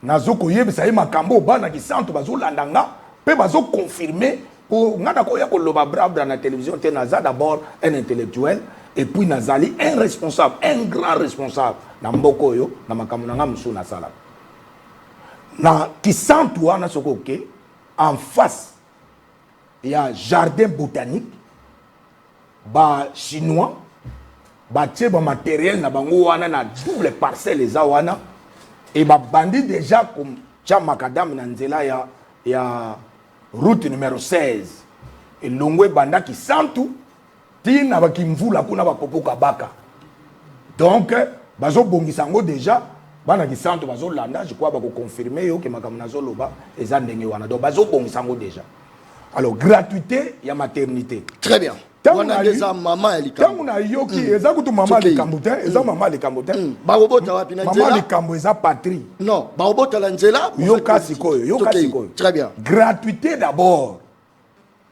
nazo koyebisa ye makambo ba na Kisantu bazolanda nga pe bazo confirmer pour ngana ko ya ko loba brabra na télévision te naza d'abord un intellectuel et puis nazali un responsable, un grand responsable na mboko yo na makambo na nga musu na sala na Kisantu wana soko ke en face il y a jardin botanique ba chinois ba tie ba matériel na bango wana na double parcelle eza wana et ba bandi déjà comme cha makadam na nzela ya route numéro 16 et longwe banda Kisantu tina bakimvula kuna bapopoka baka donc bazo bongisa ngo déjà bana Kisantu bazo landa je crois bako confirmer yo ke makambo nazo loba eza ndenge wana donc bazo bongisa ngo déjà. Alors gratuité ya maternité très bien. Wana deza mama elikambo tangu na yoki eza kutu mama elikambo te eza mama elikambo te barobota wapi na nzela mama elikambo eza patrie non barobota la nzela yoka sikoyo très bien. Gratuité d'abord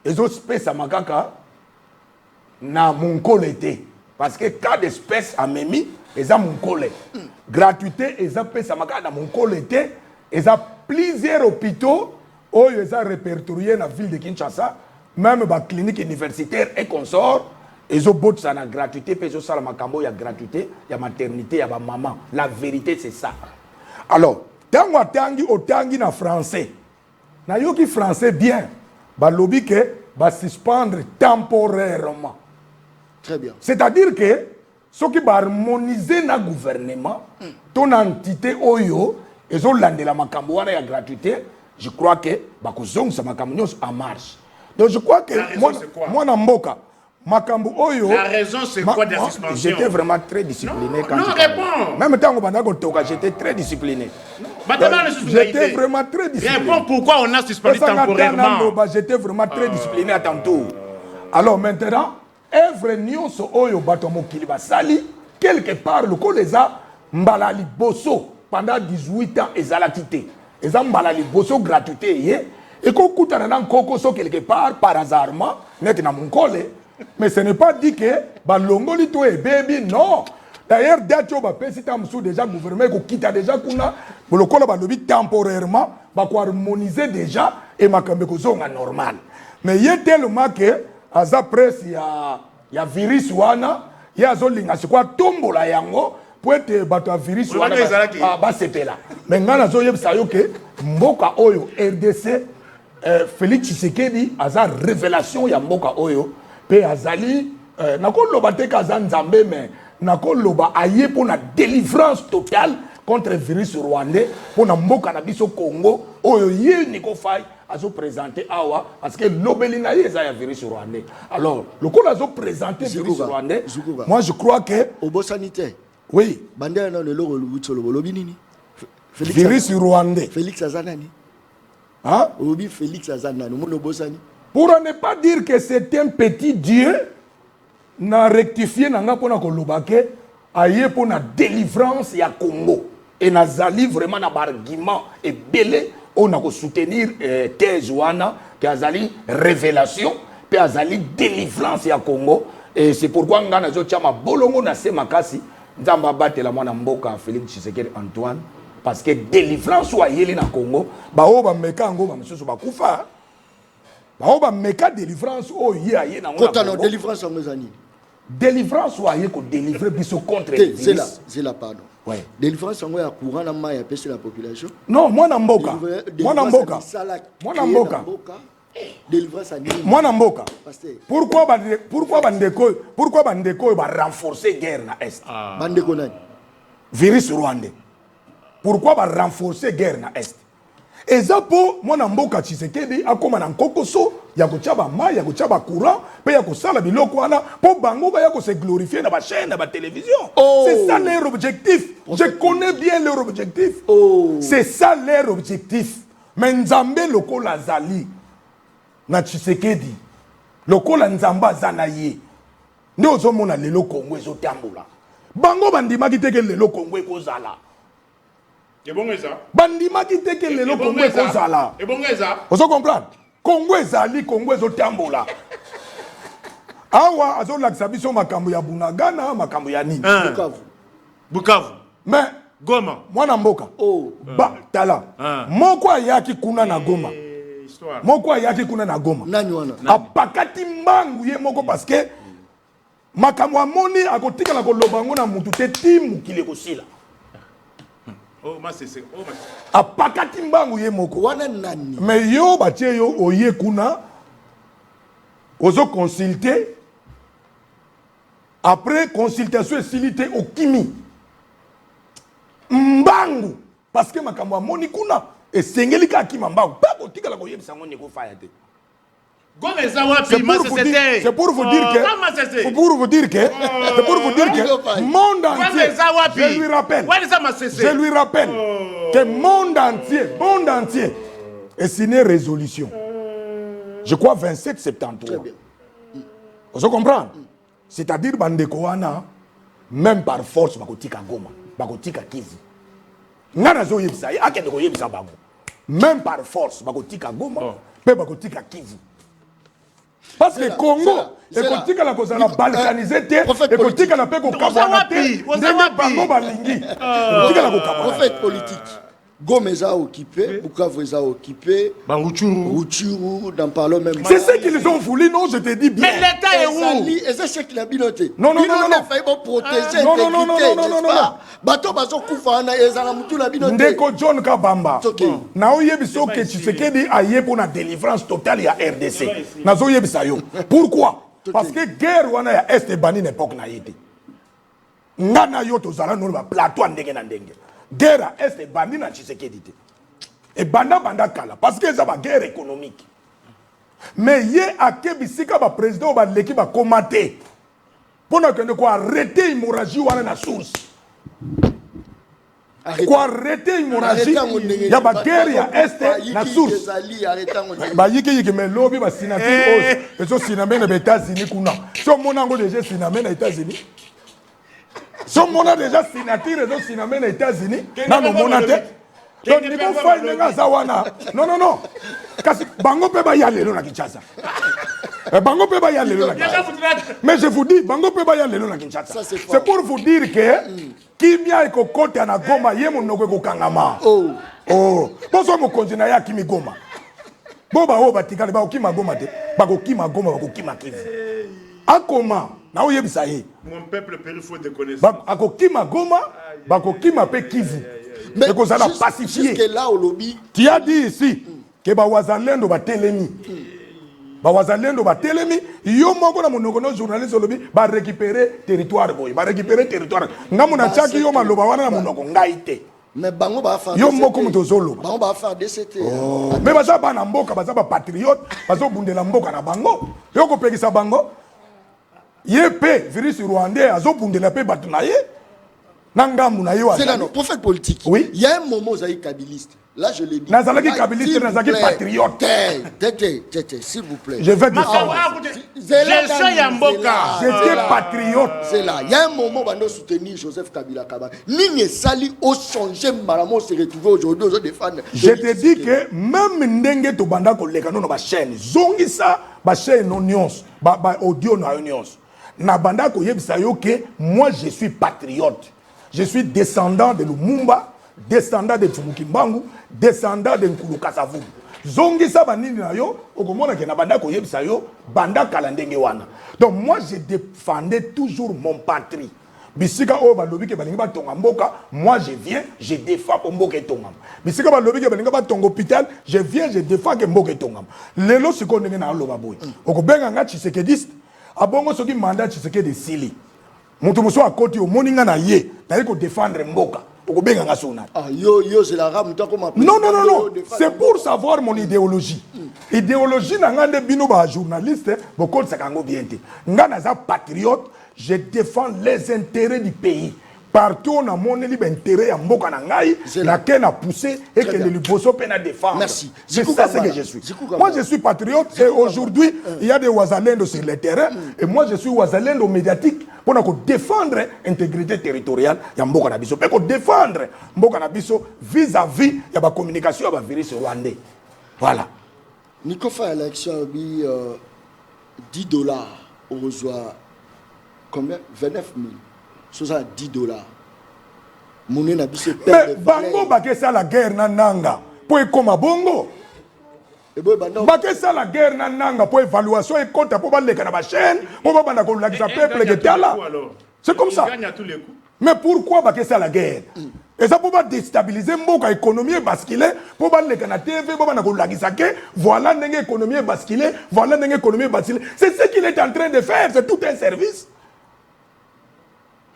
ezo spesa makaka na munkole te parce que cas d'espèce amemi eza munkole gratuité eza pesa makaka na munkole te eza plusieurs hôpitaux oyo eza répertorié na ville de Kinshasa même ba clinique universitaire et consort ezo botsa na gratuité pe ezo sala makambo ya gratuité ya maternité ya ba maman. La vérité c'est ça. Alors tango atangi otangi na français na yoki français bien ba lobi ke ba suspendre temporairement. Très bien. C'est-à-dire que ceux qui ba harmoniser na gouvernement ton entité oyo ezo landela makambo wana ya gratuité, je crois que ba kozongisa makambo nyos en marche. Donc je crois que moi na mboka makambo oyo la raison c'est quoi de la suspension? J'étais vraiment très discipliné quand non, réponds. Même temps banda ko toka j'étais très discipliné. J'étais vraiment très discipliné. Réponds pourquoi on a suspendu temporairement. J'étais vraiment très discipliné à tantôt. Alors maintenant œuvre nyonso oyo bato mokili basali quelque part le koleza mbala liboso pendant 18 ans ezalaki te. Eza mbala liboso gratuité ye. Et qu'on coûte un coco quelque part par hasardement, net na munkole, mais ce n'est pas dit que balongoli to e baby non. D'ailleurs d'acho ba pesita msou déjà gouvernement ko kita déjà kuna bolokola ba lobi temporairement ba ko harmoniser déjà et makambe ko zonga normal. Mais il est tellement que aza presse ya virus wana ya zolinga sikwa tombola yango pour être bato virus wana ba sepela. Mais ngana zo yebisa yo ke mboka oyo RDC Félix Tshisekedi aza révélation ya mboka oyo pe azali nakoloba te kaza nzambe mais nakoloba aye pour na délivrance totale contre virus rwandais pour na mboka na biso Congo oyo ye niko fay azo présenter awa parce que lobeli na ye ya virus rwandais. Alors le ko azo présenter virus rwandais moi je crois que au beau sanitaire oui bandela na le lobi nini virus rwandais Félix Azanani. Hein? Félix Azanani, pour ne pas dire que c'est un petit Dieu, n'a rectifié n'a pas na kolobake, aye pour la délivrance ya Congo et n'a zali vraiment na argument et belé on a soutenir thèse wana qui a zali révélation puis a zali délivrance ya Congo et c'est pourquoi ngana zo chama bolongo na se makasi nzamba batela mwana mboka Félix Tshisekedi Antoine. Parce que délivrance soit yeli na Congo, ba o ba meka ngo ba msusu ba kufa. Ba o ba meka délivrance o ye na Congo. Quand délivrance en mezani. Délivrance soit ye ko délivrer biso contre c'est la pardon. Ouais. Délivrance en ya courant na ma ya pèse la population. Non, moi na mboka. Moi na mboka. Délivrance à Nîmes. Moi na mboka. Pourquoi bandeko ba renforcer guerre na est. Bandeko nani? Virus rwandais. Pourquoi va renforcer guerre na est? Et ça pour mon mboka Tshisekedi akoma na nkokoso ya kochaba ma ya kochaba courant pe ya kosala biloko wana pour bango ba ya ko se glorifier na ba chaîne na ba télévision. Oh. C'est ça leur objectif. Je connais bien leur objectif. Oh. C'est ça leur objectif. Mais nzambe lokola zali na Tshisekedi lokola nzamba zanaye ndio ozomona lelo Congo ezotambola. Bango bandimaki te ke lelo Congo ekozala. Bandima qui te que le Congo est comme ça là. Vous comprenez? Congo ezali, Congo ezotambola. Awa azo lakisa biso makambo ya Bunagana, makambo ya nini? Bukavu. Mais Goma. mwana mboka. Oh. Ba tala. Moko ayaki kuna na Goma. Histoire. Moko ayaki kuna na Goma. Nani wana? Apakati mbangu ye moko parce que makamwa moni akotika na koloba ngo na mutu te timu kile kosila. Oh, ma c'est. Oh, ma. Apakati mbangu ye moko. Wana nani? Mais yo batie yo oye kuna ozo consulter. Après consultation esilité au kimi. Mbangu parce que makamwa moni kuna esengeli ka kima mbangu. Pas kotika la koyebisa ngo neko faya te. C'est pour vous dire que c'est pour vous dire que monde entier je lui rappelle que monde entier est signé résolution. Je crois 27 73. Vous comprenez? C'est-à-dire bandeko wana même par force bakotika Goma, bakotika Kivu. Ngana zo yebisa akende ko yebisa bango. Même par force bakotika Goma, pe bakotika Kivu. Parce que Congo, ekotika la kozala balkanisé te, ekotika la pe ko kabwana te, ndenge bango balingi. Ekotika la ko kabwana. Prophète politique. Goma est occupé, Bukavu est occupé, Rutshuru, n'en parlons même pas. C'est ce qu'ils ont voulu, non, je te dis bien. Mais l'État est où? Et c'est ce qu'il a binoté. Non. Il a failli protéger l'intégrité, n'est-ce pas? Bato bazo kufana ezala mutu la binoté. Ndeko John Kabamba. Na oyebiso ke Tshisekedi aye pour la délivrance totale ya RDC. Na zo yebisa yo. Pourquoi? Parce que guerre wana ya Est bani n'époque na yete. Ngana yo tozala no ba plateau ndenge na ndenge. Guerre à Est bandi na Tshisekedi te. Et banda kala parce que ça va guerre économique. Mais yé akebisika ba président ba leki ba komate. Pona que ne ko arrêter hémorragie wana na source. Ko arrêter hémorragie ya ba guerre ya Est na source. Ba yiki mais lobby ba signature os ezo sinamé na États-Unis kuna. So mona ngo déjà sinamé na États-Unis. Si on a déjà signature et signature aux États-Unis, non, non, donc, niveau faille nenga zawana. Non. Kasi bango pe ba yale lo na Kinshasa. Bango pe ba yale lo na Kinshasa. Mais je vous dis, bango pe ba yale lo na Kinshasa. C'est pour vous dire que kimia eko kote na Goma ye monoko ko kangama. Oh. Bonso mo konjina ya kimi Goma. Boba o batikale ba okima Goma te. Ba ko kima Goma ba ko kima Kivu. Akoma na oyebisa ye. Mon peuple périt faute de connaissance. Bakokima Goma, bakokima pe Kivu. Mais jusque là au lobby. Tu as dit ici que Bawazalendo ba telemi. Bawazalendo ba telemi, yo moko na monoko no journaliste au lobby ba récupérer territoire boy, ba récupérer territoire. Ngamuna chaki yo maloba wana na monoko ngaite. Mais bango ba faire. Yo moko mutozolo. Bango ba faire DCT. Mais baza ba na mboka, baza ba patriote, bazo bundela mboka na bango. Yo ko pekisa bango. Yépé, virus rwandais, azobundela pe batu na ye. Nangamu na ye wa. C'est là non, prophète politique. Oui. Il y a un moment où Zaï kabiliste. Là je l'ai dit. Nazalaki kabiliste, nazalaki patriote. S'il vous plaît. Je vais défendre. J'étais patriote. C'est là. Il y a un moment où on doit soutenir Joseph Kabila Kaba. Nini Sali au changer Maramo se retrouver aujourd'hui aux défendre. Je te dis que même ndenge to banda ko leka no ba chaîne. Zongisa ba chaîne onions, ba audio na onions. Na banda ko yebisa yo que moi je suis patriote. Je suis descendant de Lumumba, descendant de Tsumukimbangu, descendant de Nkulu Kasavubu. Zongisa banini na yo, okomona ke na banda ko yebisa yo, banda kala ndenge wana. Donc moi je défendais toujours mon patrie. Bisika o balobi ke balingi ba tonga mboka, moi je viens, je défends pour mboka tonga. Bisika balobi ke balingi ba tonga hôpital, je viens, je défends ke mboka tonga. Lelo siko ndenge na loba boy. Okobenga nga Tshisekediste, abongo soki mandat Tshisekedi sili. Mutu muso akoti o moninga na ye, na ko défendre mboka. Okobenga nga sona. Yo c'est la rame toi comme Non. C'est pour savoir mon idéologie. Idéologie na ngande bino ba journaliste, bokol sakango bien te. Nga na za patriote, je défends les intérêts du pays. Partout on a mon intérêt à mboka na ngai, laquelle a poussé et que le bosso peine à défendre. Merci. C'est ça ce que je suis. Moi je suis patriote et aujourd'hui il y a des Ouazalendo sur le terrain et moi je suis Ouazalendo médiatique pour défendre l'intégrité territoriale ya mboka na biso. Pour défendre mboka na biso vis-à-vis ya ba communication ya ba virus rwandais. Voilà. Nico fait élection $10 on reçoit combien 29 000. $10. Mouné na biso mais bango bakesa la guerre na nanga po ekoma bongo. Bakesa la guerre na nanga po évaluation et compte po baleka na ba chaîne po ba banda ko lakisa peuple getala. C'est comme ça. Mais pourquoi bakesa la guerre? Et ça pour déstabiliser mboka économie basculer pour baleka na TV po banda ko lakisa ke voilà ndenge économie basculer, voilà ndenge économie basculer. C'est ce qu'il est en train de faire, c'est tout un service.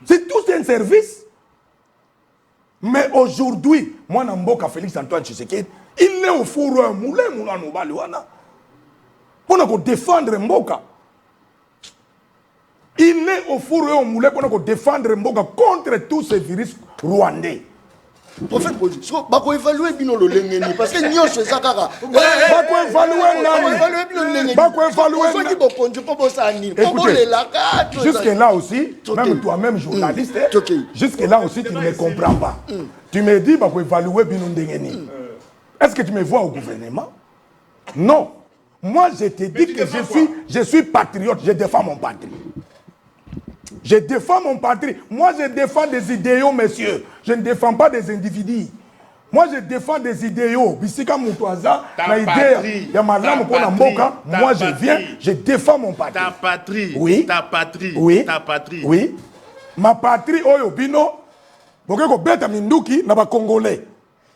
C'est tout un service. Mais aujourd'hui, moi Namboka Félix Antoine Tshisekedi, il est au four un moulin wana. Pour défendre Mboka. Il est au four un moulin pour défendre Mboka contre tous ces virus rwandais. Prophète Production, bako évaluer bino lo lengeni parce que nyonso ezakaka. Bako évaluer nani? Bako évaluer nani? Bokonjo po bosani. Écoutez, jusque là aussi, même toi-même journaliste, jusque là aussi tu ne me comprends pas. Tu me dis bako évaluer bino ndengeni. Est-ce que tu me vois au gouvernement? Non. Moi je te dis que je suis patriote, je défends mon patrie. Je défends mon patrie. Moi, je défends des idéaux, messieurs. Je ne défends pas des individus. Moi, je défends des idéaux. Bisika Moutouaza, la idée, il y a madame Mboka. Moi, je viens, je défends mon patrie. Ta patrie. Oui. Ta patrie. Oui. Ta patrie. Oui. Ma patrie, Oyo Bino, Bokeko Beta Minduki, n'a pas Congolais.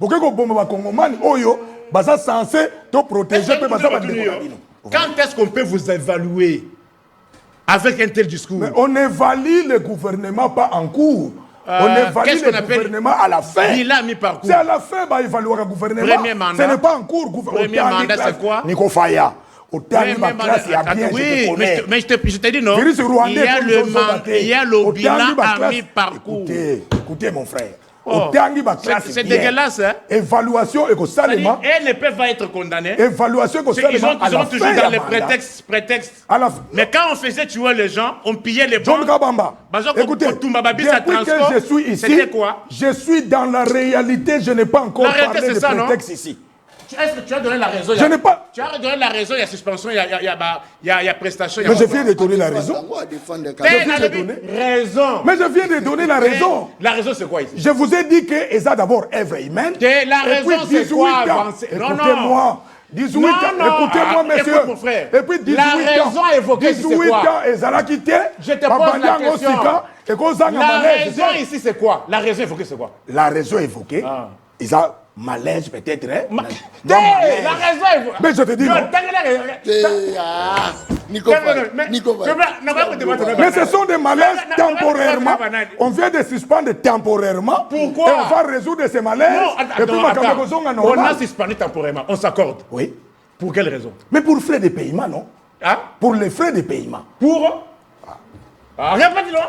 Bokeko Bomba ba Congomani, Oyo, Baza censé te protéger. Quand est-ce qu'on peut vous évaluer? Avec un tel discours. Mais on évalue le gouvernement pas en cours. On évalue le gouvernement à la fin. Il a mis par cours. C'est à la fin qu'il va évaluer le gouvernement. Premier mandat. Ce n'est pas en cours. Premier mandat, c'est quoi? Nico Faya. Premier mandat, oui, mais je te dis non. Il y a le bilan à mi-parcours. Écoutez mon frère. Oh, c'est dégueulasse, hein? Évaluation et Salema. Elles ne peuvent pas être condamnées. Évaluation et Salema. Ils sont toujours dans les prétextes. Mais quand on faisait tuer les gens, on pillait les banques. Écoutez, depuis que je suis ici, je suis dans la réalité. Je n'ai pas encore parlé de prétexte ici. Est-ce que tu as donné la raison? Je n'ai pas. Tu as donné la raison, il y a suspension, il y a prestation. Mais je viens de donner la raison. Mais je viens de donner la raison. La raison, c'est quoi ici? Je vous ai dit que ça d'abord œuvre humaine. La raison, c'est quoi? Écoutez-moi. 18 ans, écoutez-moi, monsieur. Écoute, mon frère. Et puis 18 la raison évoquée, c'est quoi? 18 ans, et ça l'a quitté. Je te pose la question. La raison ici, c'est quoi? La raison évoquée, c'est quoi? La raison évoquée, ils ont malaise peut-être. La raison évoquée. Mais je te dis non. Mais ce sont des malaises temporairement. On vient de suspendre temporairement. Pourquoi? Et on va résoudre ces malaises. Et puis on a suspendu temporairement. On s'accorde. Oui. Pour quelle raison? Mais pour frais de paiement, non? Hein? Pour les frais de paiement. Pour?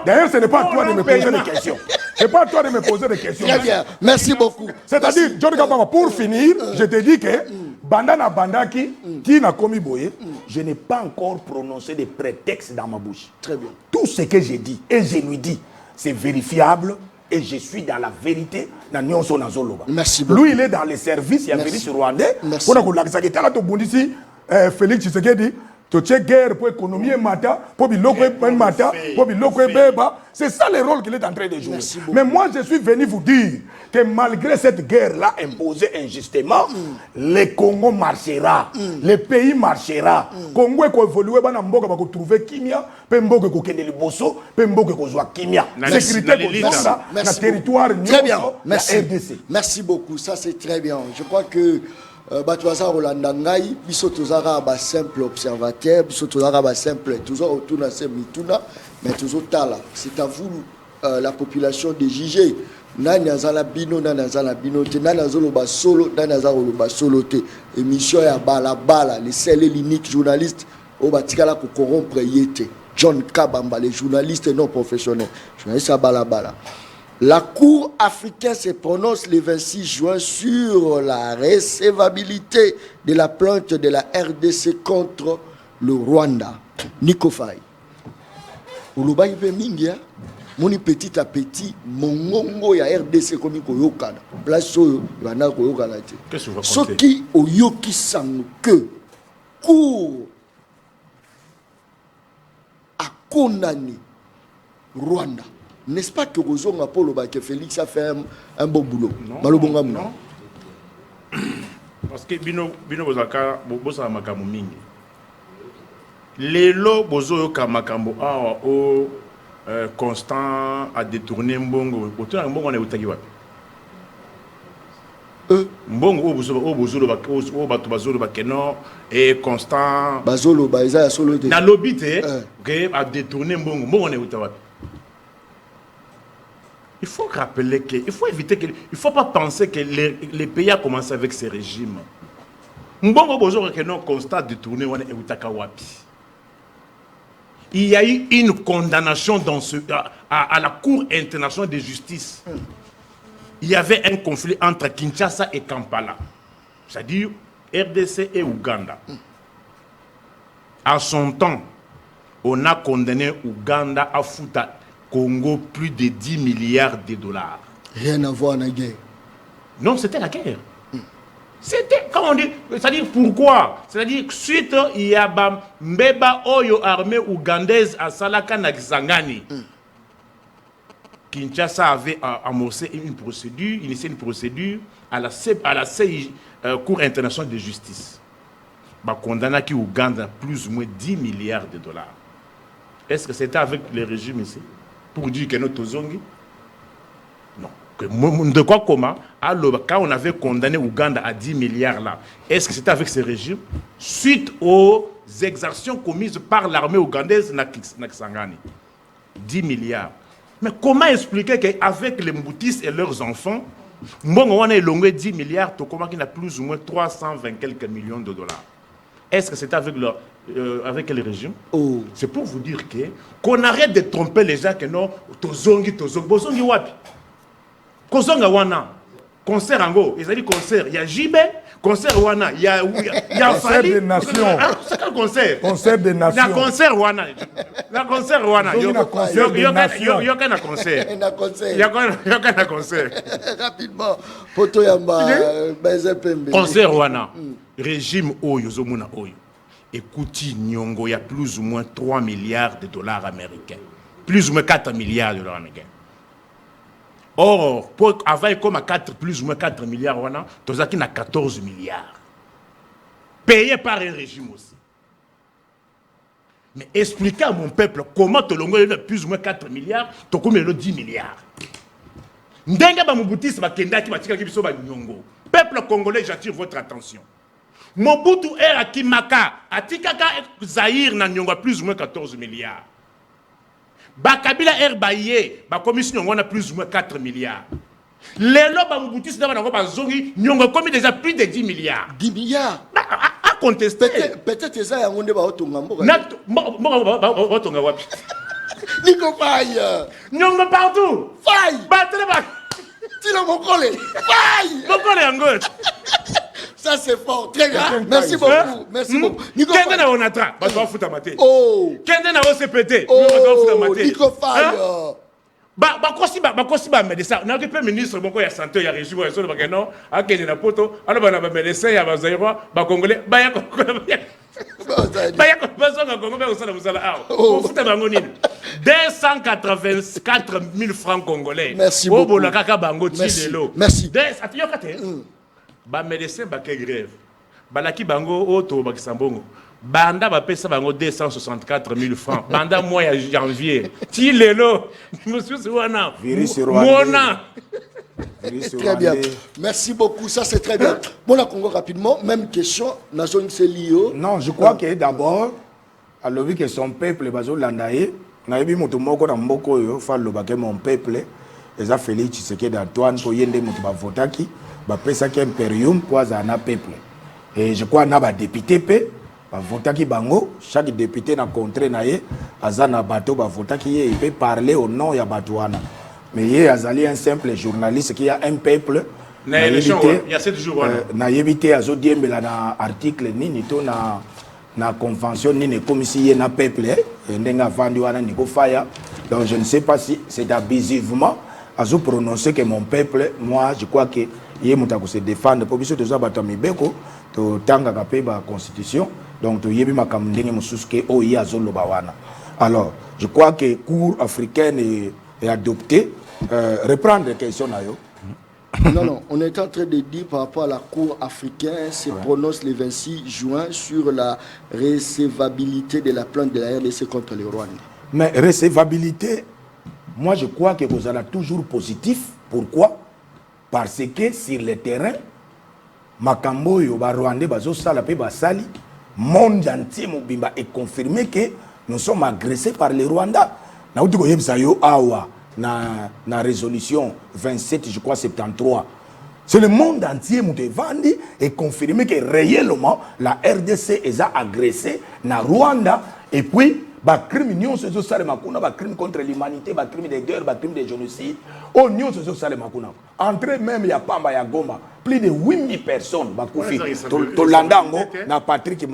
D'ailleurs, ce n'est pas à toi de me poser des questions. Ce n'est pas à toi de me poser des questions. Très bien. Merci beaucoup. C'est-à-dire, John Kabama, pour finir, je te dis que Bandana Bandaki, qui n'a commis Boye, je n'ai pas encore prononcé des prétextes dans ma bouche. Très bien. Tout ce que j'ai dit, et je lui dis, c'est vérifiable, et je suis dans la vérité. Merci beaucoup. Lui, il est dans les services, il y a un virus rwandais. Merci. Félix Tshisekedi, tu as guerre pour l'économie mata, pour biloko mata, pour biloko beba. C'est ça le rôle qu'il est en train de jouer. Mais moi, je suis venu vous dire que malgré cette guerre-là imposée injustement, le Congo marchera, le pays marchera. Congo est évolué, Mboka va trouver Kimia, Pemboka ko kende liboso, Pemboka ko joa Kimia. Sécurité pour ça, dans le territoire très bien. Merci. RDC. Merci beaucoup. Ça c'est très bien. Je crois que Batuaza Rolanda Ngai, biso tozara ba simple observateur, biso tozara ba simple toujours autour de ces mituna, mais toujours tala. C'est à vous la population de JG. Nani azala bino, nani azala bino te, nani azolo ba solo, nani azalo ba solo te. Émission ya bala bala, les seuls et l'unique journaliste au batikala ko corrompre yete. John Kabamba, les journalistes non professionnels. Journaliste à bala bala. La Cour africaine se prononce le 26 juin sur la recevabilité de la plainte de la RDC contre le Rwanda. Nico Faye. Oloba ibe mingi, moni petit à petit, mongongo ya RDC komi koyokana. Place oyo, wana koyokana te. Qu'est-ce que vous racontez? Soki oyoki sango que Cour a condamné Rwanda n'est-ce pas que Rozonga Polo que Félix a fait un bon boulot? Non. Parce que bino bozaka bosa makambo mingi. Lelo bozo yoka makambo awa o Constant a détourné mbongo. Boto na mbongo na utaki wapi? Mbongo o bozolo bato bazolo bakeno et Constant bazolo ba eza solo de na lobité que a détourné mbongo na utaki wapi? Il faut rappeler que, il faut éviter que, il faut pas penser que les pays a commencé avec ces régimes. Mbongo bozo que non constat de tourner wana e utaka wapi. Il y a eu une condamnation dans à la Cour internationale de justice. Il y avait un conflit entre Kinshasa et Kampala, c'est-à-dire RDC et Ouganda. À son temps, on a condamné Ouganda à foutre Congo plus de 10 milliards de dollars. Rien à voir avec la guerre. Non, c'était la guerre. C'était, comment on dit, c'est-à-dire pourquoi? C'est-à-dire suite, il y a Mbeba Oyo armée ougandaise à Salaka Nagisangani. Kinshasa avait amorcé une procédure, initié une procédure à la CI, Cour internationale de justice. Condamné qui Ouganda plus ou moins 10 milliards de dollars. Est-ce que c'était avec le régime ici? Pour dire que notre zongi? Non. De quoi comment? Alors, quand on avait condamné Ouganda à 10 milliards là, est-ce que c'était avec ce régime? Suite aux exactions commises par l'armée ougandaise na Kisangani. 10 milliards. Mais comment expliquer qu'avec les Mboutis et leurs enfants, Mbongo on a élongé 10 milliards, Tokoma qui n'a plus ou moins 320 quelques millions de dollars? Est-ce que c'était avec quel régime? C'est pour vous dire qu'on arrête de tromper les gens que non, tozongi, bozongi wapi. Kozonga wana, concert ango, ils ont dit concert, il y a JB, concert wana, il y a concert des nations. C'est quel concert? Concert des nations. La concert wana. La concert wana. Il y a un concert. Il y a un concert. Rapidement, poto yamba, concert wana. Régime Oyo, Zomuna Oyo. Écoutez, Nyongo, il y a plus ou moins 3 milliards de dollars américains. Plus ou moins 4 milliards de dollars américains. Or, avant, comme à plus ou moins 4 milliards, Tozaki n'a 14 milliards. Payé par un régime aussi. Mais expliquez à mon peuple comment Tolongo a plus ou moins 4 milliards, Tokomi a 10 milliards. Ndenga Bamoubutis Bakenda qui batika kibiso ba Nyongo. Peuple congolais, j'attire votre attention. Mobutu era Kimaka, Atikaka Zahir na Nyongo plus ou moins 14 milliards. Bakabila Baye, ba commission on a plus ou moins 4 milliards. Lelo Bamoubutis na ba zongi Nyongo comme déjà plus de 10 milliards. 10 milliards. À contester. Peut-être ça ya ngonde ba otonga mboka. Otonga wapi. Nico Faye. Nyongo partout. Faye. Batreba. Tilo Mokole. Faye. Mokole en gauche. Ça c'est fort, très bien. Merci beaucoup. Merci beaucoup. Nico Faye. Kende na onatra, ba doit foutre maté. Oh. Kende na OCPT, oh. Ba doit foutre maté. Nico Faye. Bakosi ba médecin. Na que ministre boko ya santé ya régime ya solo bakeno, akende na poto, alors ba na ba médecin ya ba zaïrois, ba congolais, ba ya ko. Ba ya ko bazonga Congo ba osala musala awo. Ko futa bango nini? 284 000 francs congolais. Merci beaucoup. Obola kaka bango tilelo. Merci. Atiyokate. Ba médecin ba ke grève. Balaki bango oto bakisambongo. Banda ba pesa bango 264 000 francs. Banda mois ya janvier. Tilelo. Monsieur Siwana. Virus Rwanda. Très bien. Merci beaucoup. Ça c'est très bien. Bon, à Congo rapidement. Même question. Nation Selio. Non, je crois que d'abord, alors vu que son peuple bazo landaye, na yebi moto moko na mboko yo fa lobake mon peuple. Eza Félix Tshisekedi Antoine pour yende moto ba votaki, ba pesa ki imperium pour na peuple. Et je crois na ba député pe ba votaki bango, chaque député na contré na ye azana bato ba votaki ye, il peut parler au nom ya batouana. Mais il azali un simple journaliste qui a un peuple. Il y a 7 jours. Na yebite azo diembela na article nini to na convention nini comme si na peuple ndenga vandi wana niko faya. Donc je ne sais pas si c'est abusivement azo prononcer que mon peuple, moi je crois que yé mutako se défendre pour biso toza bato mibeko to tanga kape ba constitution. Donc to yebi makamndenge mususke o yi azo loba wana. Alors je crois que cour africaine et et adopter, reprendre les questions. Non, non, on est en train de dire par rapport à la Cour africaine, se prononce le 26 juin sur la recevabilité de la plainte de la RDC contre le Rwanda. Mais recevabilité, moi je crois que vous allez toujours positif. Pourquoi? Parce que sur le terrain, Makambo yo ba Rwandais bazo sala pe basali, monde entier mobimba est confirmé que nous sommes agressés par le Rwanda. Na uti ko yebisa yo awa na résolution 27 je crois 73. C'est le monde entier qui est confirmé que réellement la RDC est agressée na Rwanda et puis ba crime nyonso zo sale makuna ba crime contre l'humanité ba crime de guerre ba crime de génocide o nyonso zo sale makuna entre même ya Pamba ya Goma plus de 8000 personnes ba kufi to landango na Patrick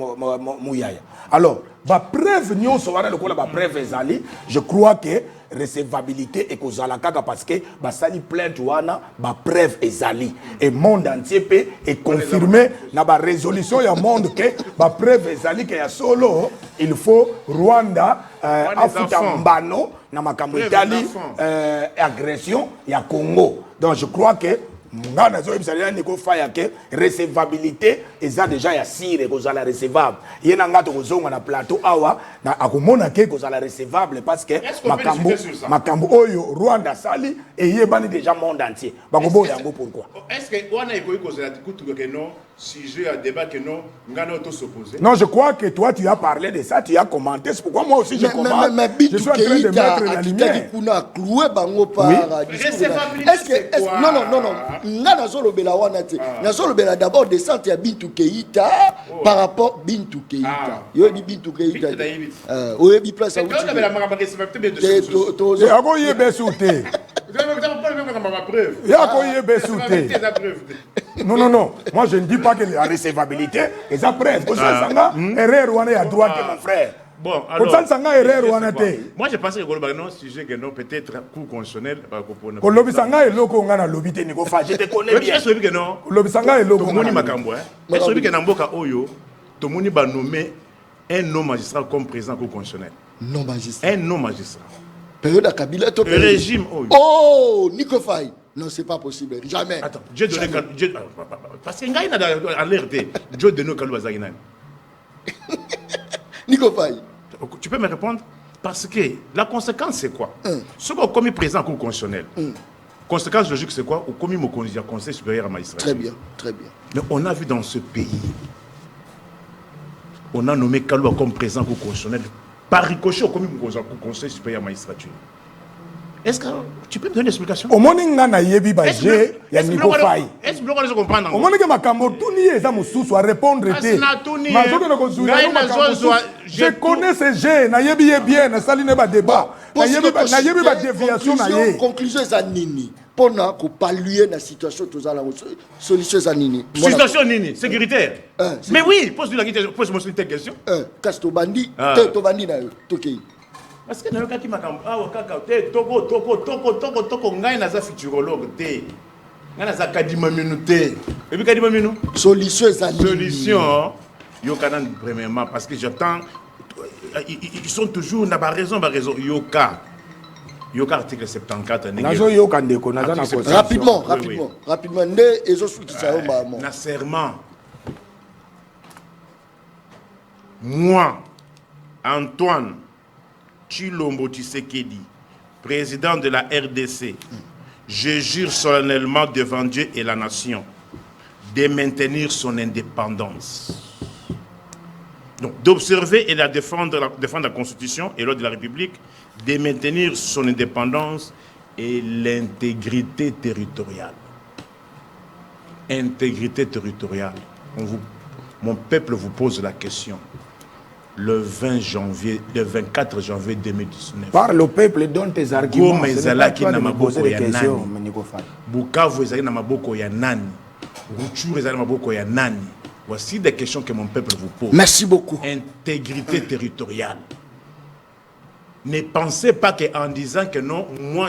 Muyaya. Alors ba preuve nyonso wana lokola ba preuve ezali, je crois que recevabilité et kozala kaka parce que ba sali plainte wana ba preuve ezali et monde entier pe est confirmé na ba résolution ya monde que ba preuve ezali que ya solo il faut Rwanda afuta mbano na makambo Italie agression ya Congo. Donc je crois que ngana zo ebisala niko faya que recevabilité eza déjà ya sire kozala recevable yena ngato kozonga na plateau awa na akomona ke kozala recevable parce que makambo oyo Rwanda sali et yebani déjà monde entier bakobo yango pourquoi est-ce que wana ikoyi kozala kutu que non sujet à débat que non ngana auto s'opposer? Non, je crois que toi tu as parlé de ça, tu as commenté, c'est pourquoi moi aussi je commente. Je suis en train de mettre la lumière. Est-ce que non nga nazolobela wana te nazolobela d'abord descente ya Bintou Keïta par rapport Bintou Keïta yobi Bintou Keïta oyebi place à ako yebe soute non, moi je ne dis pas que la recevabilité est à preuve. Erreur wana ya droite mon frère. Bon, alors, moi je pense que le sujet que non peut-être coup constitutionnel ko lobisanga eloko ngana lobité niko fa je te connais bien. Est-ce que non lobisanga eloko moni makambo est-ce que na mboka oyo to moni ba nommer un non magistrat comme président coup constitutionnel? Non magistrat. Un non magistrat. Période à Kabila to régime oyo. Oh, Nico Faye. Non, c'est pas possible. Jamais. Attends, Dieu donne parce que ngai na alerté. Dieu donne Kalou Bazagina. Nico Faye. Tu peux me répondre? Parce que la conséquence, c'est quoi? Ce qu'on a commis président au constitutionnel, conséquence logique, c'est quoi? On a commis mon conseil supérieur à magistrat. Très bien, très bien. Mais on a vu dans ce pays, on a nommé Kalou comme président au constitutionnel. Par ricochet, on a commis mon conseil supérieur à magistrature. Est-ce que tu peux me donner l'explication? Au moment où on a yebi baje, il y a Nico Faye. Est-ce que vous comprenez? Au moment où makambo tuni eza mususu à répondre te. Je connais ces jeux, na yebi bien, na saline ba débat. Na yebi ba déviation na ye. Conclusion za nini? Pona ko paluer na situation tozala solution za nini? Situation nini? Sécuritaire. Mais oui, pose-moi cette question. Kasto bandi, to bandi na tokei. Parce que nous avons toko ngai naza futurologue te ngai naza kadima minuté et puis kadima minu solution yoka premièrement parce que j'attends ils sont toujours na ba raison yoka article 74 nazo yoka ndeko naza na rapidement nde ezo soutisa yo ba na serment moi Antoine Chilombo Tshisekedi, président de la RDC, je jure solennellement devant Dieu et la nation de maintenir son indépendance. Donc, d'observer et de défendre la Constitution et l'ordre de la République, de maintenir son indépendance et l'intégrité territoriale. Intégrité territoriale. Mon peuple vous pose la question. Le 24 janvier 2019. Parle au peuple, donne tes arguments. Ezalaki na maboko ya nani? Bukavu ezalaki na maboko ya nani? Rutshuru ezalaki na maboko ya nani? Voici des questions que mon peuple vous pose. Merci beaucoup. Intégrité territoriale. Ne pensez pas qu'en disant que non, moi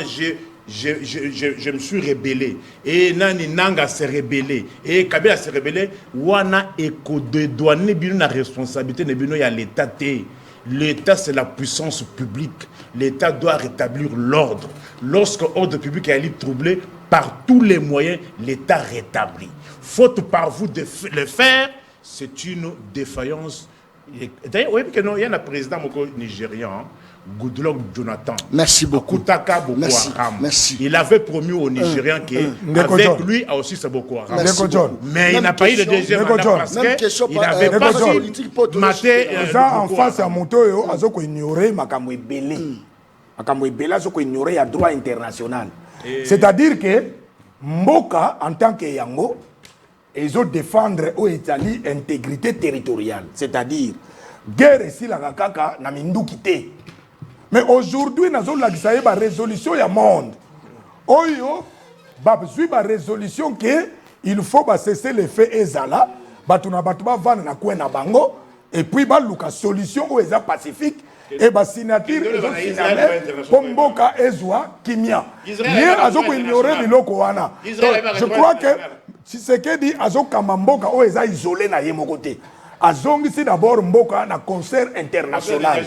je me suis rébellé. Et Nani Nanga s'est rébellé. Et Kabila s'est rébellé. Wana eko de douane bino na responsabilité ne bino ya l'état té. L'État, c'est la puissance publique. L'État doit rétablir l'ordre. Lorsque l'ordre public est troublé, par tous les moyens, l'État rétablit. Faute par vous de le faire, c'est une défaillance. D'ailleurs, oui, il y a un président nigérian, Goodluck Jonathan. Merci beaucoup. Kutaka Boko Haram. Merci. Il avait promis aux Nigériens qu'avec lui aussi c'est Boko Haram. Mais il n'a pas eu le deuxième mandat parce qu'il n'avait pas su mater. En face à Montoyo, il faut ignorer Makambo Ebele. Makambo Ebele, il faut ignorer le droit international. C'est-à-dire que Mboka, en tant que Yango, ils ont défendre au Italie l'intégrité territoriale. C'est-à-dire, guerre ici, la kaka, na mindu kité. Mais aujourd'hui, nous avons la résolution du monde. Oyo, la résolution qu'il faut cesser les faits et zala, batuna batuba van na kwe na bango, et puis la solution au pacifique, et la signature pour Mboka Ezwa Kimia. Rien à ignorer de l'Okoana. Je crois que si c'est que dit Azoka Mboka o eza isolé na yemo côté. Azongi si d'abord Mboka na concert international.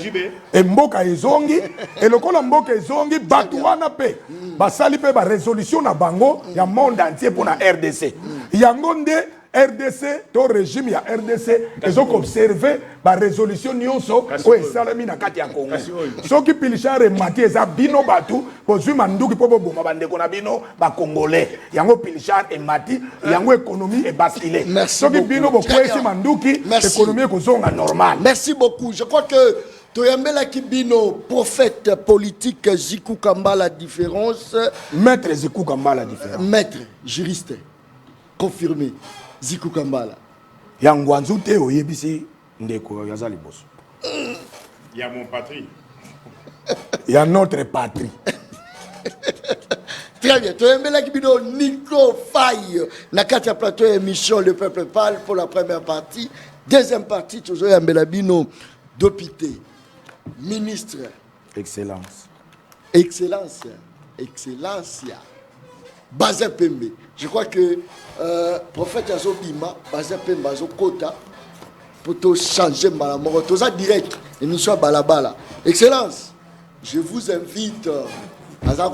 Et Mboka ezongi et le kola Mboka ezongi batuana pe. Basali pe ba résolution na bango ya monde entier pour la RDC. Yangonde RDC, ton régime ya RDC, ils ont observé la résolution nyonso o esalami na kati ya Congo. Soki pilishare mati eza bino batu, pozui manduki pobo boma bandeko na bino ba congolais. Yango pilishare e mati, yango économie e basculé. Soki bino bo kwesi manduki, économie kozonga normal. Merci beaucoup. Je crois que Toyambela Kibino, prophète politique, Zikou Kamba la différence. Maître Zikou Kamba la différence. Maître, juriste, confirmé. Zikou Kambala. Yangwanzu te oyebisi ndeko yazali boso. Il y a mon patrie. Il y a notre patrie. Très bien. Toyambela Kibino, Nico Faye. Nakatia plateau émission Le Peuple parle pour la première partie. Deuxième partie, toujours Yambela Bino, député, ministre. Excellence. Excellence. Excellence. Bazin Pembe. Je crois que prophète Azo Bima, Bazin Pembe, Azo Kota, pour tout changer Malamoro, tout ça direct, et nous sommes Balabala. Excellence, je vous invite à